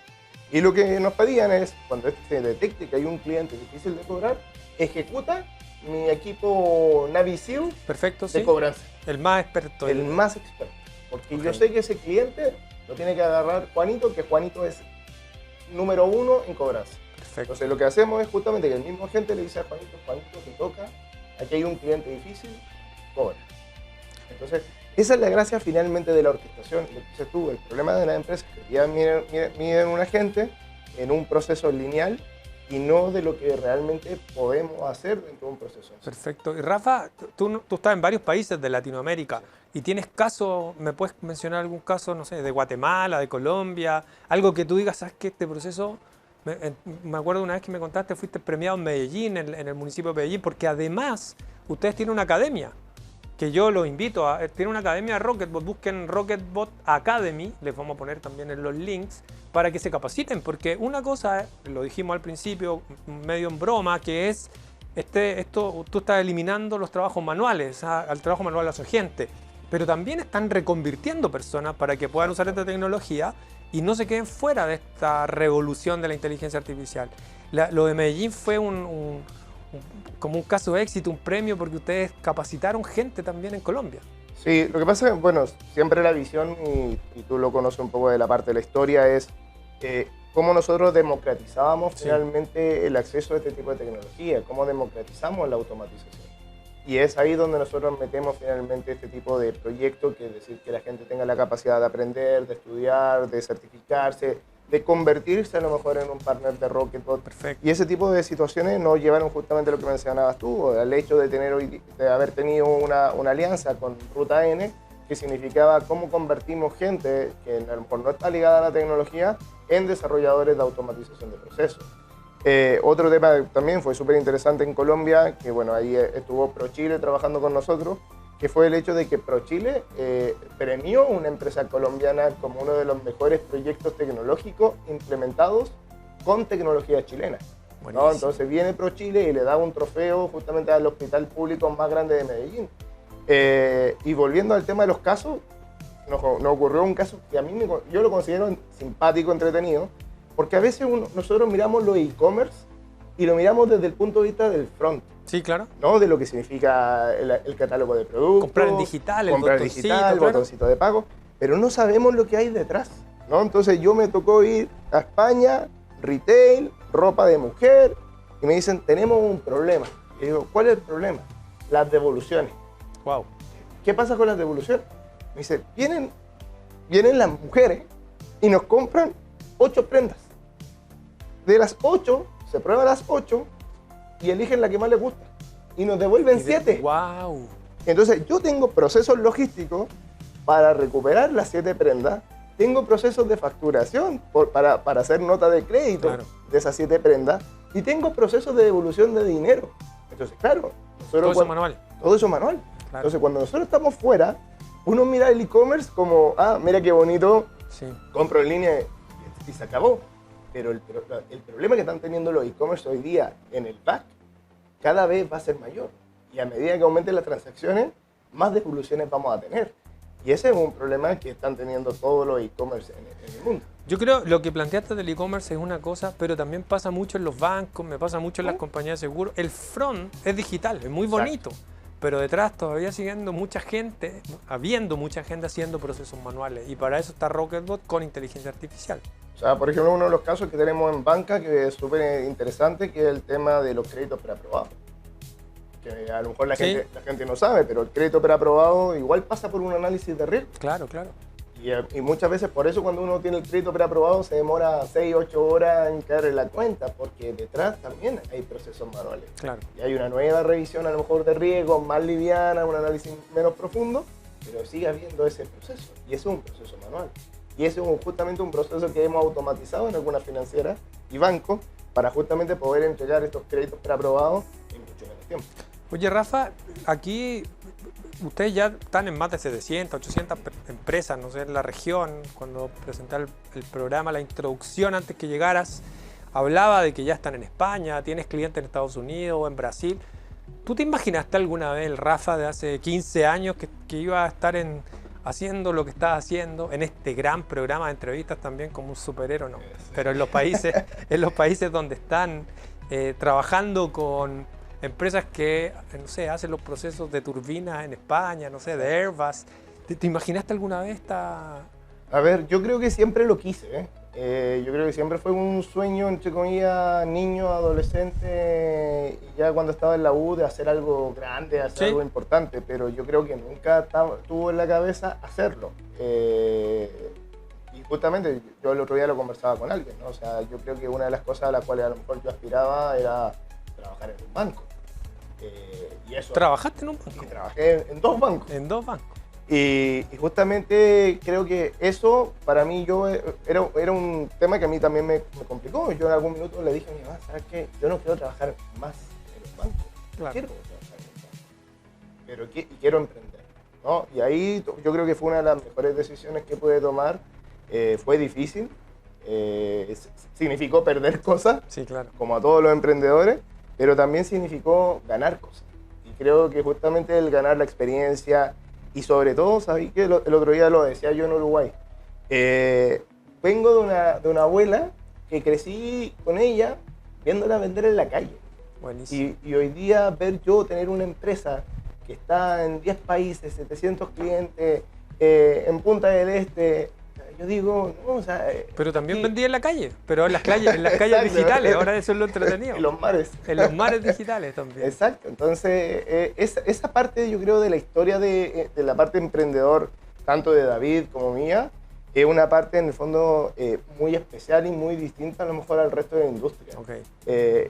Y lo que nos pedían es, cuando se detecte que hay un cliente difícil de cobrar, ejecuta mi equipo Navisil de cobranza. El más experto. El más experto. Porque yo sé que ese cliente lo tiene que agarrar Juanito, que Juanito es número 1 en cobranza. Perfecto. Entonces lo que hacemos es justamente que el mismo agente le dice a Juanito, Juanito, te toca, aquí hay un cliente difícil, cobra. Entonces, esa es la gracia finalmente de la orquestación. Lo que dices tú, el problema de las empresas es que ya miden un agente en un proceso lineal y no de lo que realmente podemos hacer dentro de un proceso. Perfecto. Y Rafa, tú estás en varios países de Latinoamérica y tienes casos, ¿me puedes mencionar algún caso, no sé, de Guatemala, de Colombia? Algo que tú digas, ¿sabes qué? Este proceso, me acuerdo una vez que me contaste, fuiste premiado en Medellín, en el municipio de Medellín, porque además ustedes tienen una academia, que yo los invito a, tiene una academia de Rocketbot, busquen Rocketbot Academy, les vamos a poner también en los links, para que se capaciten, porque una cosa, lo dijimos al principio, medio en broma, que es, tú estás eliminando los trabajos manuales, al trabajo manual a su gente, pero también están reconvirtiendo personas para que puedan usar esta tecnología y no se queden fuera de esta revolución de la inteligencia artificial. Lo de Medellín fue un como un caso de éxito, un premio, porque ustedes capacitaron gente también en Colombia. Sí, lo que pasa es que, bueno, siempre la visión, y tú lo conoces un poco de la parte de la historia, es cómo nosotros democratizábamos finalmente el acceso a este tipo de tecnología, cómo democratizamos la automatización. Y es ahí donde nosotros metemos finalmente este tipo de proyectos, que es decir, que la gente tenga la capacidad de aprender, de estudiar, de certificarse, de convertirse a lo mejor en un partner de Rocketbot. Perfecto. Y ese tipo de situaciones nos llevaron justamente a lo que mencionabas tú, al hecho de haber tenido una alianza con Ruta N, que significaba cómo convertimos gente que a lo mejor no está ligada a la tecnología en desarrolladores de automatización de procesos. Otro tema que también fue súper interesante en Colombia, que bueno, ahí estuvo ProChile trabajando con nosotros, que fue el hecho de que ProChile premió una empresa colombiana como uno de los mejores proyectos tecnológicos implementados con tecnología chilena, ¿no? Entonces viene ProChile y le da un trofeo justamente al hospital público más grande de Medellín. Y volviendo al tema de los casos, nos ocurrió un caso que a mí yo lo considero simpático, entretenido, porque a veces nosotros miramos los e-commerce y lo miramos desde el punto de vista del front. Sí, claro. ¿No? De lo que significa el catálogo de productos. Comprar en digital, el botoncito de pago. Pero no sabemos lo que hay detrás, ¿no? Entonces yo me tocó ir a España, retail, ropa de mujer, y me dicen, tenemos un problema. Y digo, ¿cuál es el problema? Las devoluciones. Wow. ¿Qué pasa con las devoluciones? Me dice, vienen las mujeres y nos compran 8 prendas. De las 8, se prueban las 8 y eligen la que más les gusta. Y nos devuelven 7. ¡Wow! Entonces, yo tengo procesos logísticos para recuperar las 7 prendas. Tengo procesos de facturación para hacer nota de crédito de esas 7 prendas. Y tengo procesos de devolución de dinero. Entonces, claro. Todo eso manual. Todo eso manual. Claro. Entonces, cuando nosotros estamos fuera, uno mira el e-commerce como, mira qué bonito, compro en línea y se acabó. Pero el problema que están teniendo los e-commerce hoy día en el back cada vez va a ser mayor. Y a medida que aumenten las transacciones, más devoluciones vamos a tener. Y ese es un problema que están teniendo todos los e-commerce en el mundo. Yo creo lo que planteaste del e-commerce es una cosa, pero también pasa mucho en los bancos, me pasa mucho en las compañías de seguro. El front es digital, es muy bonito, pero detrás todavía habiendo mucha gente haciendo procesos manuales. Y para eso está Rocketbot con inteligencia artificial. O sea, por ejemplo, uno de los casos que tenemos en banca que es súper interesante, que es el tema de los créditos preaprobados. Que a lo mejor la gente no sabe, pero el crédito preaprobado igual pasa por un análisis de riesgo. Claro, claro. Y muchas veces por eso cuando uno tiene el crédito preaprobado se demora 6, 8 horas en caer en la cuenta, porque detrás también hay procesos manuales. Claro. Y hay una nueva revisión a lo mejor de riesgo, más liviana, un análisis menos profundo, pero sigue habiendo ese proceso. Y eso es un proceso manual. Y ese es justamente un proceso que hemos automatizado en algunas financieras y bancos para justamente poder entregar estos créditos preaprobados en mucho menos tiempo. Oye, Rafa, aquí ustedes ya están en más de 700, 800 empresas, no sé, en la región. Cuando presenté el programa, la introducción antes que llegaras, hablaba de que ya están en España, tienes clientes en Estados Unidos o en Brasil. ¿Tú te imaginaste alguna vez el Rafa de hace 15 años que iba a estar haciendo lo que estás haciendo en este gran programa de entrevistas también como un superhéroe? No, pero en los países donde están trabajando con empresas que, no sé, hacen los procesos de turbinas en España, no sé, de Airbus. ¿Te imaginaste alguna vez esta...? A ver, yo creo que siempre lo quise, yo creo que siempre fue un sueño, entre comillas, niño, adolescente, y ya cuando estaba en la U, de hacer algo grande, hacer algo importante, pero yo creo que nunca tuvo en la cabeza hacerlo. Y justamente yo el otro día lo conversaba con alguien, ¿no? O sea, yo creo que una de las cosas a las cuales a lo mejor yo aspiraba era trabajar en un banco. Y eso, ¿Trabajaste en un banco? Y trabajé en 2 bancos. En 2 bancos. Y justamente creo que eso para mí era un tema que a mí también me complicó. Yo en algún minuto le dije a mi mamá, ¿sabes qué? Yo no quiero trabajar más en un banco. Claro. Quiero trabajar en un banco. Pero quiero emprender, ¿no? Y ahí yo creo que fue una de las mejores decisiones que pude tomar. Fue difícil. Significó perder cosas, sí, claro, como a todos los emprendedores, pero también significó ganar cosas. Y creo que justamente el ganar la experiencia, y sobre todo, sabí que el otro día lo decía yo en Uruguay, vengo de una abuela que crecí con ella viéndola vender en la calle. Buenísimo. Y hoy día ver yo tener una empresa que está en 10 países, 700 clientes, en Punta del Este, yo digo, no, o sea... Pero también aquí- vendía en la calle, pero en las calles Exacto. digitales, ahora eso es lo entretenido. En los mares. En los mares digitales también. Exacto, entonces esa parte yo creo de la historia de la parte emprendedor, tanto de David como mía, es una parte en el fondo muy especial y muy distinta a lo mejor al resto de la industria. Ok.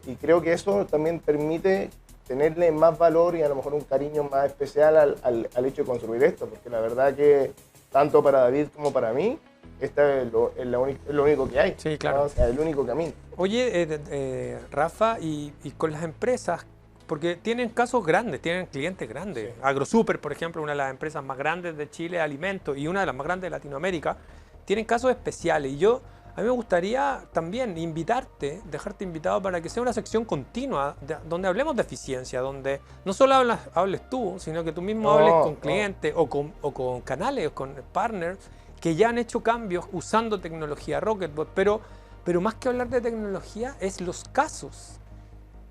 Y creo que eso también permite tenerle más valor y a lo mejor un cariño más especial al hecho de construir esto, porque la verdad que tanto para David como para mí, esta es lo único que hay. Sí, claro. ¿no? O sea, el único camino. Oye, Rafa, y con las empresas, porque tienen casos grandes, tienen clientes grandes. Sí. AgroSuper, por ejemplo, una de las empresas más grandes de Chile de alimentos y una de las más grandes de Latinoamérica, tienen casos especiales. Y a mí me gustaría también dejarte invitado para que sea una sección continua donde hablemos de eficiencia, donde no solo hables tú, sino que tú mismo hables con clientes o con canales, o con partners que ya han hecho cambios usando tecnología Rocketbot, pero más que hablar de tecnología es los casos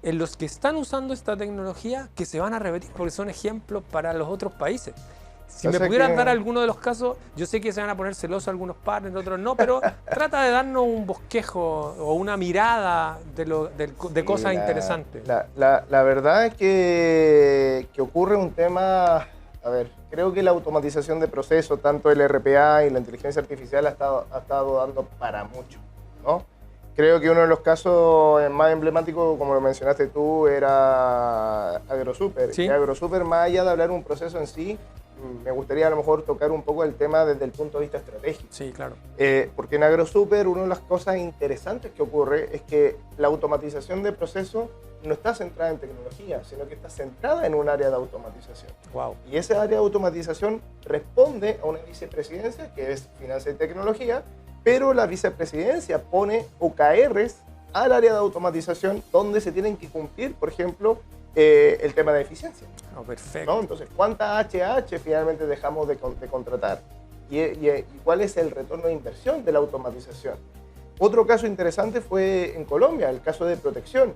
en los que están usando esta tecnología que se van a repetir porque son ejemplos para los otros países. Si me pudieras dar alguno de los casos, yo sé que se van a poner celosos algunos partners, otros no, pero trata de darnos un bosquejo o una mirada de cosas interesantes. La verdad es que ocurre un tema, a ver, creo que la automatización de procesos, tanto el RPA y la inteligencia artificial ha estado dando para mucho, ¿no? Creo que uno de los casos más emblemáticos, como lo mencionaste tú, era AgroSuper. ¿Sí? Y AgroSuper, más allá de hablar de un proceso en sí, me gustaría a lo mejor tocar un poco el tema desde el punto de vista estratégico. Sí, claro. Porque en AgroSuper una de las cosas interesantes que ocurre es que la automatización de procesos no está centrada en tecnología, sino que está centrada en un área de automatización. Wow. Y ese área de automatización responde a una vicepresidencia que es Finanzas y Tecnología, pero la vicepresidencia pone OKRs al área de automatización donde se tienen que cumplir, por ejemplo, el tema de eficiencia. Oh, perfecto. ¿No? Entonces, ¿cuánta HH finalmente dejamos de contratar? ¿Y cuál es el retorno de inversión de la automatización? Otro caso interesante fue en Colombia, el caso de protección.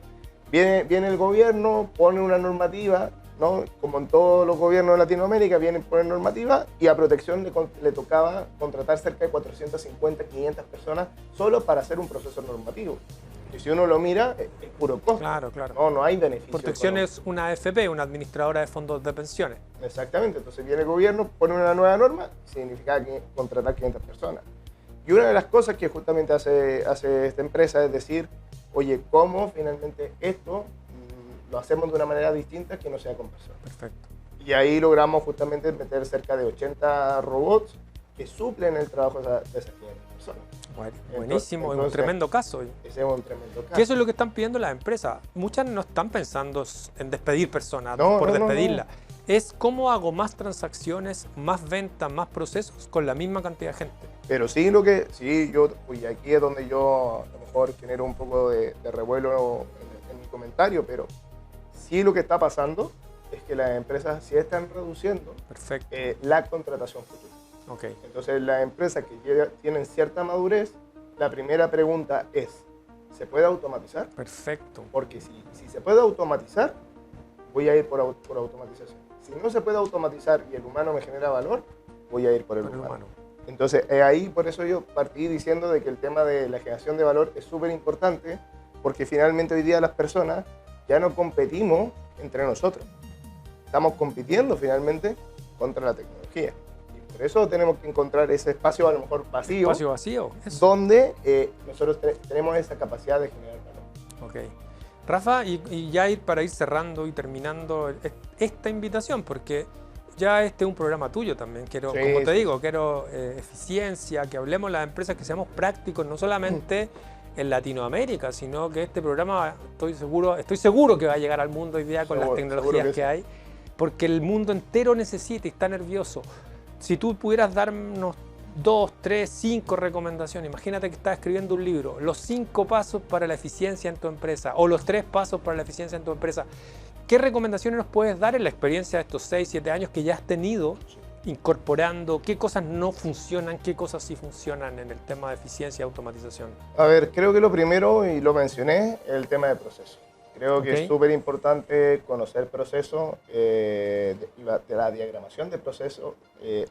Viene el gobierno, pone una normativa, ¿no? Como en todos los gobiernos de Latinoamérica, vienen a poner normativa y a protección le tocaba contratar cerca de 450, 500 personas solo para hacer un proceso normativo. Y si uno lo mira, es puro costo. Claro, claro. No hay beneficio. Protección es una AFP, una administradora de fondos de pensiones. Exactamente. Entonces viene el gobierno, pone una nueva norma, significa que contratar 500 personas. Y una de las cosas que justamente hace esta empresa es decir, oye, ¿cómo finalmente esto lo hacemos de una manera distinta que no sea con personas? Perfecto. Y ahí logramos justamente meter cerca de 80 robots que suplen el trabajo de esas 500 personas. Buenísimo, es un Entonces, tremendo caso. Ese es un tremendo caso. Que eso es lo que están pidiendo las empresas. Muchas no están pensando en despedir personas No, por no, no, despedirlas. Es cómo hago más transacciones, más ventas, más procesos con la misma cantidad de gente. Pero sí, y aquí es donde yo a lo mejor genero un poco de revuelo en mi comentario, pero sí lo que está pasando es que las empresas sí están reduciendo Perfecto. la contratación futura. Ok. Entonces, las empresas que ya tienen cierta madurez, la primera pregunta es, ¿se puede automatizar? Perfecto. Porque si se puede automatizar, voy a ir por automatización. Si no se puede automatizar y el humano me genera valor, voy a ir por el humano. Entonces, ahí por eso yo partí diciendo de que el tema de la generación de valor es súper importante, porque finalmente hoy día las personas ya no competimos entre nosotros. Estamos compitiendo finalmente contra la tecnología. Y por eso tenemos que encontrar ese espacio a lo mejor vacío, Espacio vacío. Eso. donde nosotros tenemos esa capacidad de generar valor. Ok. Rafa, y ya para ir cerrando y terminando esta invitación, porque ya este es un programa tuyo también. Quiero, Sí, como te sí. digo, quiero eficiencia, que hablemos las empresas, que seamos prácticos, no solamente en Latinoamérica, sino que este programa estoy seguro que va a llegar al mundo hoy día con las Seguro tecnologías que que sí. hay, porque el mundo entero necesita y está nervioso. Si tú pudieras darnos 2, 3, 5 recomendaciones, imagínate que estás escribiendo un libro, los 5 pasos para la eficiencia en tu empresa o los 3 pasos para la eficiencia en tu empresa, ¿qué recomendaciones nos puedes dar en la experiencia de estos 6, 7 años que ya has tenido incorporando? ¿Qué cosas no funcionan? ¿Qué cosas sí funcionan en el tema de eficiencia y automatización? A ver, creo que lo primero, y lo mencioné, es el tema de proceso. Creo que Ok. es súper importante conocer procesos, de la diagramación de procesos,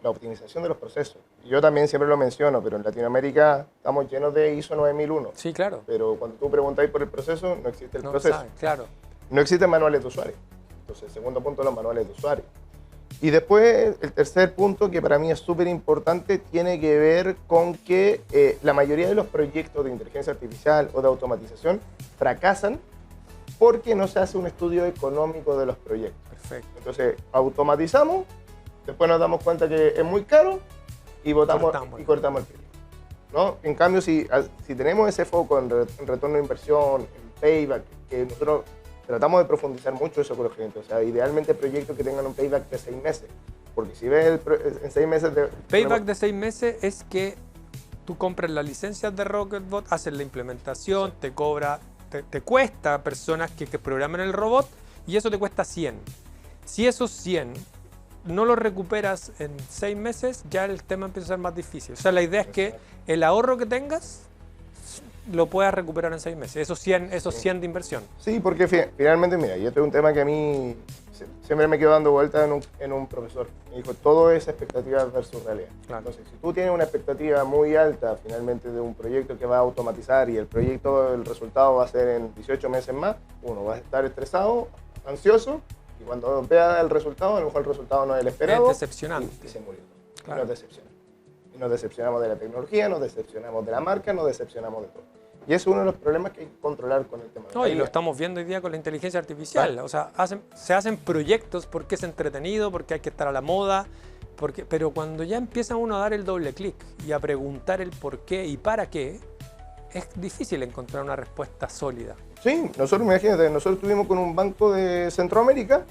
la optimización de los procesos. Yo también siempre lo menciono, pero en Latinoamérica estamos llenos de ISO 9001. Sí, claro. Pero cuando tú preguntáis por el proceso, no existe el No proceso. sabes, claro. No existen manuales de usuario. Entonces, el segundo punto, los manuales de usuario. Y después, el tercer punto, que para mí es súper importante, tiene que ver con que la mayoría de los proyectos de inteligencia artificial o de automatización fracasan porque no se hace un estudio económico de los proyectos. Perfecto. Entonces, automatizamos, después nos damos cuenta que es muy caro y Cortamos. cortamos el proyecto, ¿no? En cambio, si tenemos ese foco en retorno de inversión, en payback, que nosotros tratamos de profundizar mucho eso con los clientes, o sea, idealmente proyectos que tengan un payback de 6 meses, porque si ves en 6 meses... Payback de 6 meses es que tú compras las licencias de Rocketbot, haces la implementación, te cobra, te cuesta a personas que programan el robot y eso te cuesta 100. Si esos 100 no los recuperas en 6 meses, ya el tema empieza a ser más difícil. O sea, la idea es que el ahorro que tengas lo puedas recuperar en 6 meses, esos 100 de inversión. Sí, porque finalmente, mira, y este es un tema que a mí siempre me quedo dando vueltas en un profesor. Me dijo, todo es expectativa versus realidad. Claro. Entonces, si tú tienes una expectativa muy alta finalmente de un proyecto que va a automatizar y el resultado va a ser en 18 meses más, uno va a estar estresado, ansioso, y cuando vea el resultado, a lo mejor el resultado no es el esperado. Es decepcionante. Y se murió. Claro. Y nos decepciona. Y nos decepcionamos de la tecnología, nos decepcionamos de la marca, nos decepcionamos de todo. Y es uno de los problemas que hay que controlar con el tema. No, y lo estamos viendo hoy día con la inteligencia artificial. Claro. O sea, se hacen proyectos porque es entretenido, porque hay que estar a la moda, pero cuando ya empieza uno a dar el doble clic y a preguntar el por qué y para qué, es difícil encontrar una respuesta sólida. Sí, nosotros, imagínate, nosotros estuvimos con un banco de Centroamérica,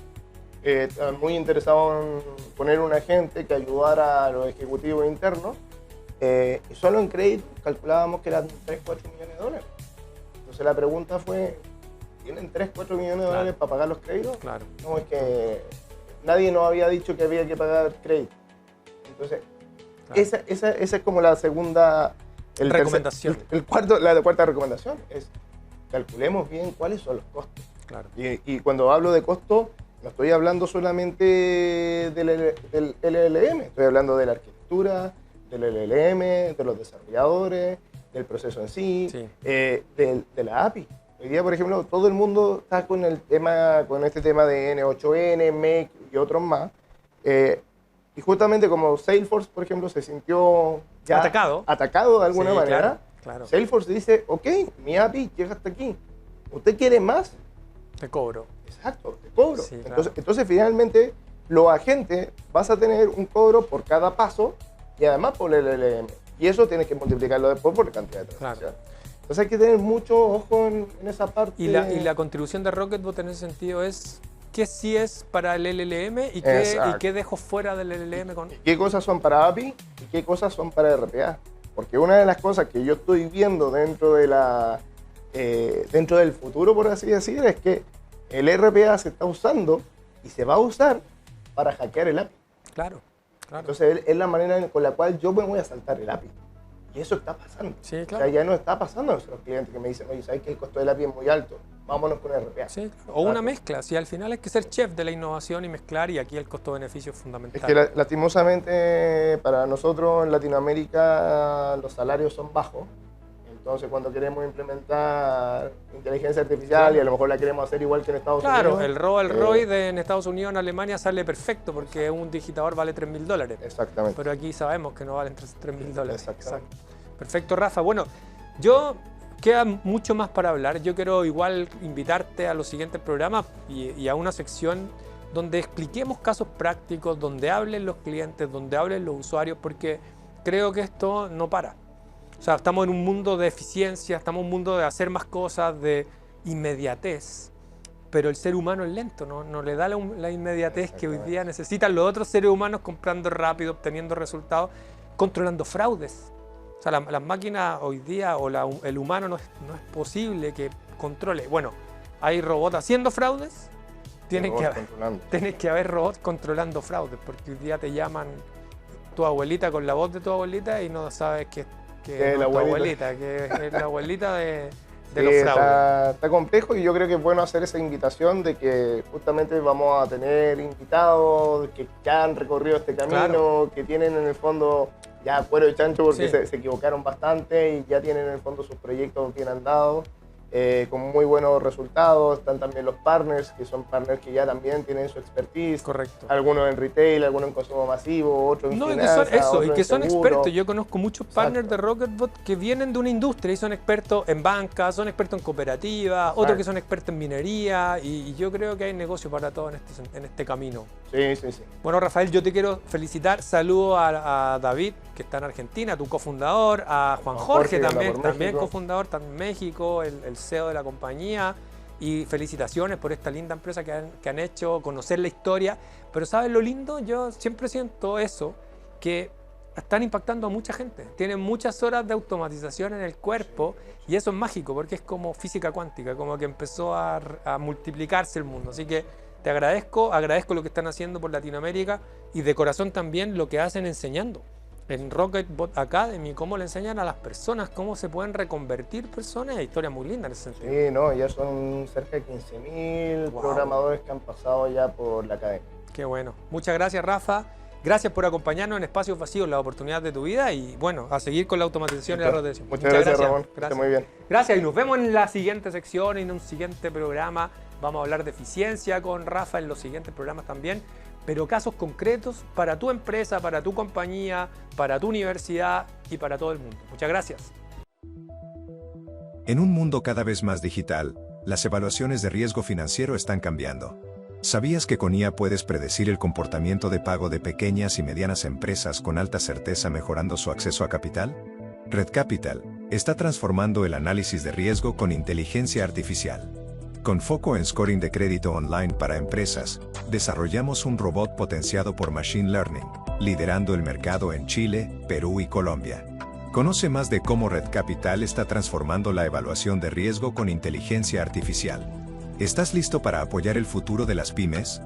muy interesado en poner un agente que ayudara a los ejecutivos internos, y solo en crédito calculábamos que eran 3, 4 millones de dólares. Entonces la pregunta fue, ¿tienen 3, 4 millones de dólares para pagar los créditos? Claro. No, es que nadie nos había dicho que había que pagar crédito. Entonces, Claro. esa es como la segunda... Recomendación. La cuarta recomendación es, calculemos bien cuáles son los costos. Claro. Y cuando hablo de costo, no estoy hablando solamente del LLM, estoy hablando de la arquitectura, del LLM, de los desarrolladores, del proceso en sí, Sí. de la API. Hoy día, por ejemplo, todo el mundo está con este tema de N8N, MEC y otros más. Y justamente como Salesforce, por ejemplo, se sintió ya atacado de alguna Sí, manera, claro, claro. Salesforce dice, ok, mi API llega hasta aquí. ¿Usted quiere más? Te cobro. Exacto, te cobro. Sí, claro. Entonces, finalmente, los agentes vas a tener un cobro por cada paso y además por el LLM. Y eso tienes que multiplicarlo después por la cantidad de transacciones. Claro. Entonces hay que tener mucho ojo en esa parte. Y la contribución de Rocketbot en ese sentido es qué sí es para el LLM y qué dejo fuera del LLM. ¿Qué cosas son para API y qué cosas son para RPA? Porque una de las cosas que yo estoy viendo dentro del futuro, por así decir, es que el RPA se está usando y se va a usar para hackear el API. Claro, claro. Entonces es la manera con la cual yo me voy a saltar el API. Y eso está pasando. Sí, claro. O sea, ya no está pasando a nuestros clientes que me dicen, oye, ¿sabes que el costo del API es muy alto? Vámonos con RPA. Sí, claro. O una mezcla. Si al final hay que ser chef de la innovación y mezclar, y aquí el costo-beneficio es fundamental. Es que lastimosamente para nosotros en Latinoamérica los salarios son bajos. Entonces cuando queremos implementar inteligencia artificial, Claro. y a lo mejor la queremos hacer igual que en Estados Claro, Unidos. el ROI en Estados Unidos, en Alemania sale perfecto porque un digitador vale $3.000. Exactamente. Pero aquí sabemos que no valen $3.000. Exactamente. Exacto. Perfecto, Rafa. Bueno, queda mucho más para hablar. Yo quiero igual invitarte a los siguientes programas y a una sección donde expliquemos casos prácticos, donde hablen los clientes, donde hablen los usuarios, porque creo que esto no para. O sea, estamos en un mundo de eficiencia, estamos en un mundo de hacer más cosas, de inmediatez, pero el ser humano es lento, no le da la inmediatez que hoy día necesitan los otros seres humanos, comprando rápido, obteniendo resultados, controlando fraudes. O sea, las máquinas hoy día o el humano no es posible que controle. Bueno, hay robots haciendo fraudes, tiene que haber robots controlando fraudes, porque hoy día te llaman tu abuelita con la voz de tu abuelita y no sabes que es tu abuelita, que es la abuelita de de los fraudes. Está complejo y yo creo que es bueno hacer esa invitación de que justamente vamos a tener invitados que ya han recorrido este camino, que tienen en el fondo ya cuero y chancho porque se equivocaron bastante y ya tienen en el fondo sus proyectos bien andados. Con muy buenos resultados. Están también los partners, que son partners que ya también tienen su expertise. Correcto. Algunos en retail, algunos en consumo masivo, otros en finanzas, y que son expertos. Yo conozco muchos partners de Rocketbot que vienen de una industria y son expertos en banca, son expertos en cooperativa, otros que son expertos en minería, y yo creo que hay negocio para todos en este camino. Sí. Bueno, Rafael, yo te quiero felicitar. Saludo a David, que está en Argentina, tu cofundador, a Juan Jorge también cofundador, está en México, el CEO de la compañía, y felicitaciones por esta linda empresa que han hecho, conocer la historia. Pero ¿sabes lo lindo? Yo siempre siento eso, que están impactando a mucha gente, tienen muchas horas de automatización en el cuerpo, y eso es mágico porque es como física cuántica, como que empezó a multiplicarse el mundo. Así que te agradezco lo que están haciendo por Latinoamérica, y de corazón también lo que hacen enseñando en Rocketbot Academy, cómo le enseñan a las personas cómo se pueden reconvertir personas. Hay historias muy lindas en ese sentido. Sí, no, ya son cerca de 15.000 programadores que han pasado ya por la academia. Qué bueno. Muchas gracias, Rafa. Gracias por acompañarnos en Espacios Vacíos, la oportunidad de tu vida, y bueno, a seguir con la automatización y la rotación. Muchas gracias, Ramón. Gracias. Muy bien. Gracias, y nos vemos en la siguiente sección, en un siguiente programa. Vamos a hablar de eficiencia con Rafa en los siguientes programas también, pero casos concretos para tu empresa, para tu compañía, para tu universidad y para todo el mundo. Muchas gracias. En un mundo cada vez más digital, las evaluaciones de riesgo financiero están cambiando. ¿Sabías que con IA puedes predecir el comportamiento de pago de pequeñas y medianas empresas con alta certeza, mejorando su acceso a capital? Red Capital está transformando el análisis de riesgo con inteligencia artificial. Con foco en scoring de crédito online para empresas, desarrollamos un robot potenciado por Machine Learning, liderando el mercado en Chile, Perú y Colombia. Conoce más de cómo Red Capital está transformando la evaluación de riesgo con inteligencia artificial. ¿Estás listo para apoyar el futuro de las pymes?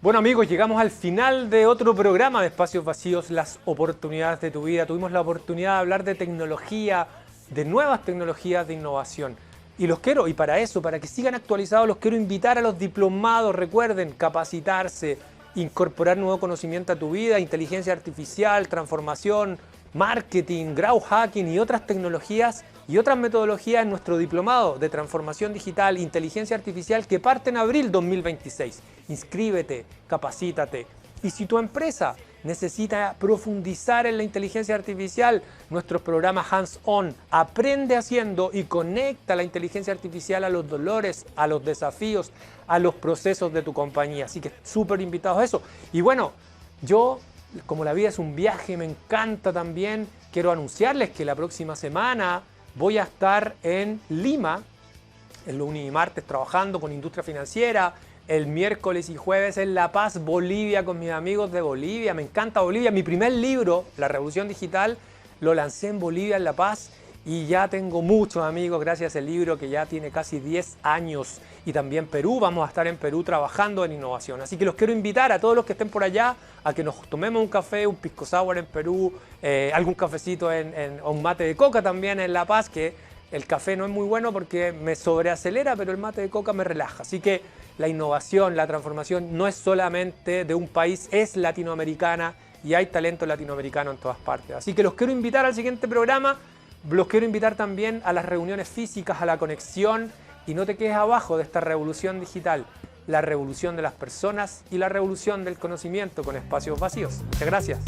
Bueno, amigos, llegamos al final de otro programa de Espacios Vacíos, las oportunidades de tu vida. Tuvimos la oportunidad de hablar de tecnología, de nuevas tecnologías de innovación. Y para eso, para que sigan actualizados, los quiero invitar a los diplomados. Recuerden, capacitarse, incorporar nuevo conocimiento a tu vida, inteligencia artificial, transformación, marketing, growth hacking y otras tecnologías y otras metodologías en nuestro diplomado de transformación digital, inteligencia artificial, que parte en abril 2026. Inscríbete, capacítate. Y si tu empresa necesita profundizar en la inteligencia artificial, nuestros programas Hands-On, aprende haciendo y conecta la inteligencia artificial a los dolores, a los desafíos, a los procesos de tu compañía. Así que súper invitados a eso. Y bueno, yo, como la vida es un viaje, me encanta también, quiero anunciarles que la próxima semana voy a estar en Lima, el lunes y martes trabajando con industria financiera, el miércoles y jueves en La Paz, Bolivia, con mis amigos de Bolivia. Me encanta Bolivia. Mi primer libro, La Revolución Digital, lo lancé en Bolivia, en La Paz, y ya tengo muchos amigos gracias a ese libro que ya tiene casi 10 años. Y también Perú, vamos a estar en Perú trabajando en innovación. Así que los quiero invitar a todos los que estén por allá a que nos tomemos un café, un pisco sour en Perú, algún cafecito o un mate de coca también en La Paz, que el café no es muy bueno porque me sobreacelera, pero el mate de coca me relaja. Así que la innovación, la transformación no es solamente de un país, es latinoamericana y hay talento latinoamericano en todas partes. Así que los quiero invitar al siguiente programa, los quiero invitar también a las reuniones físicas, a la conexión, y no te quedes abajo de esta revolución digital, la revolución de las personas y la revolución del conocimiento con Espacios Vacíos. Muchas gracias.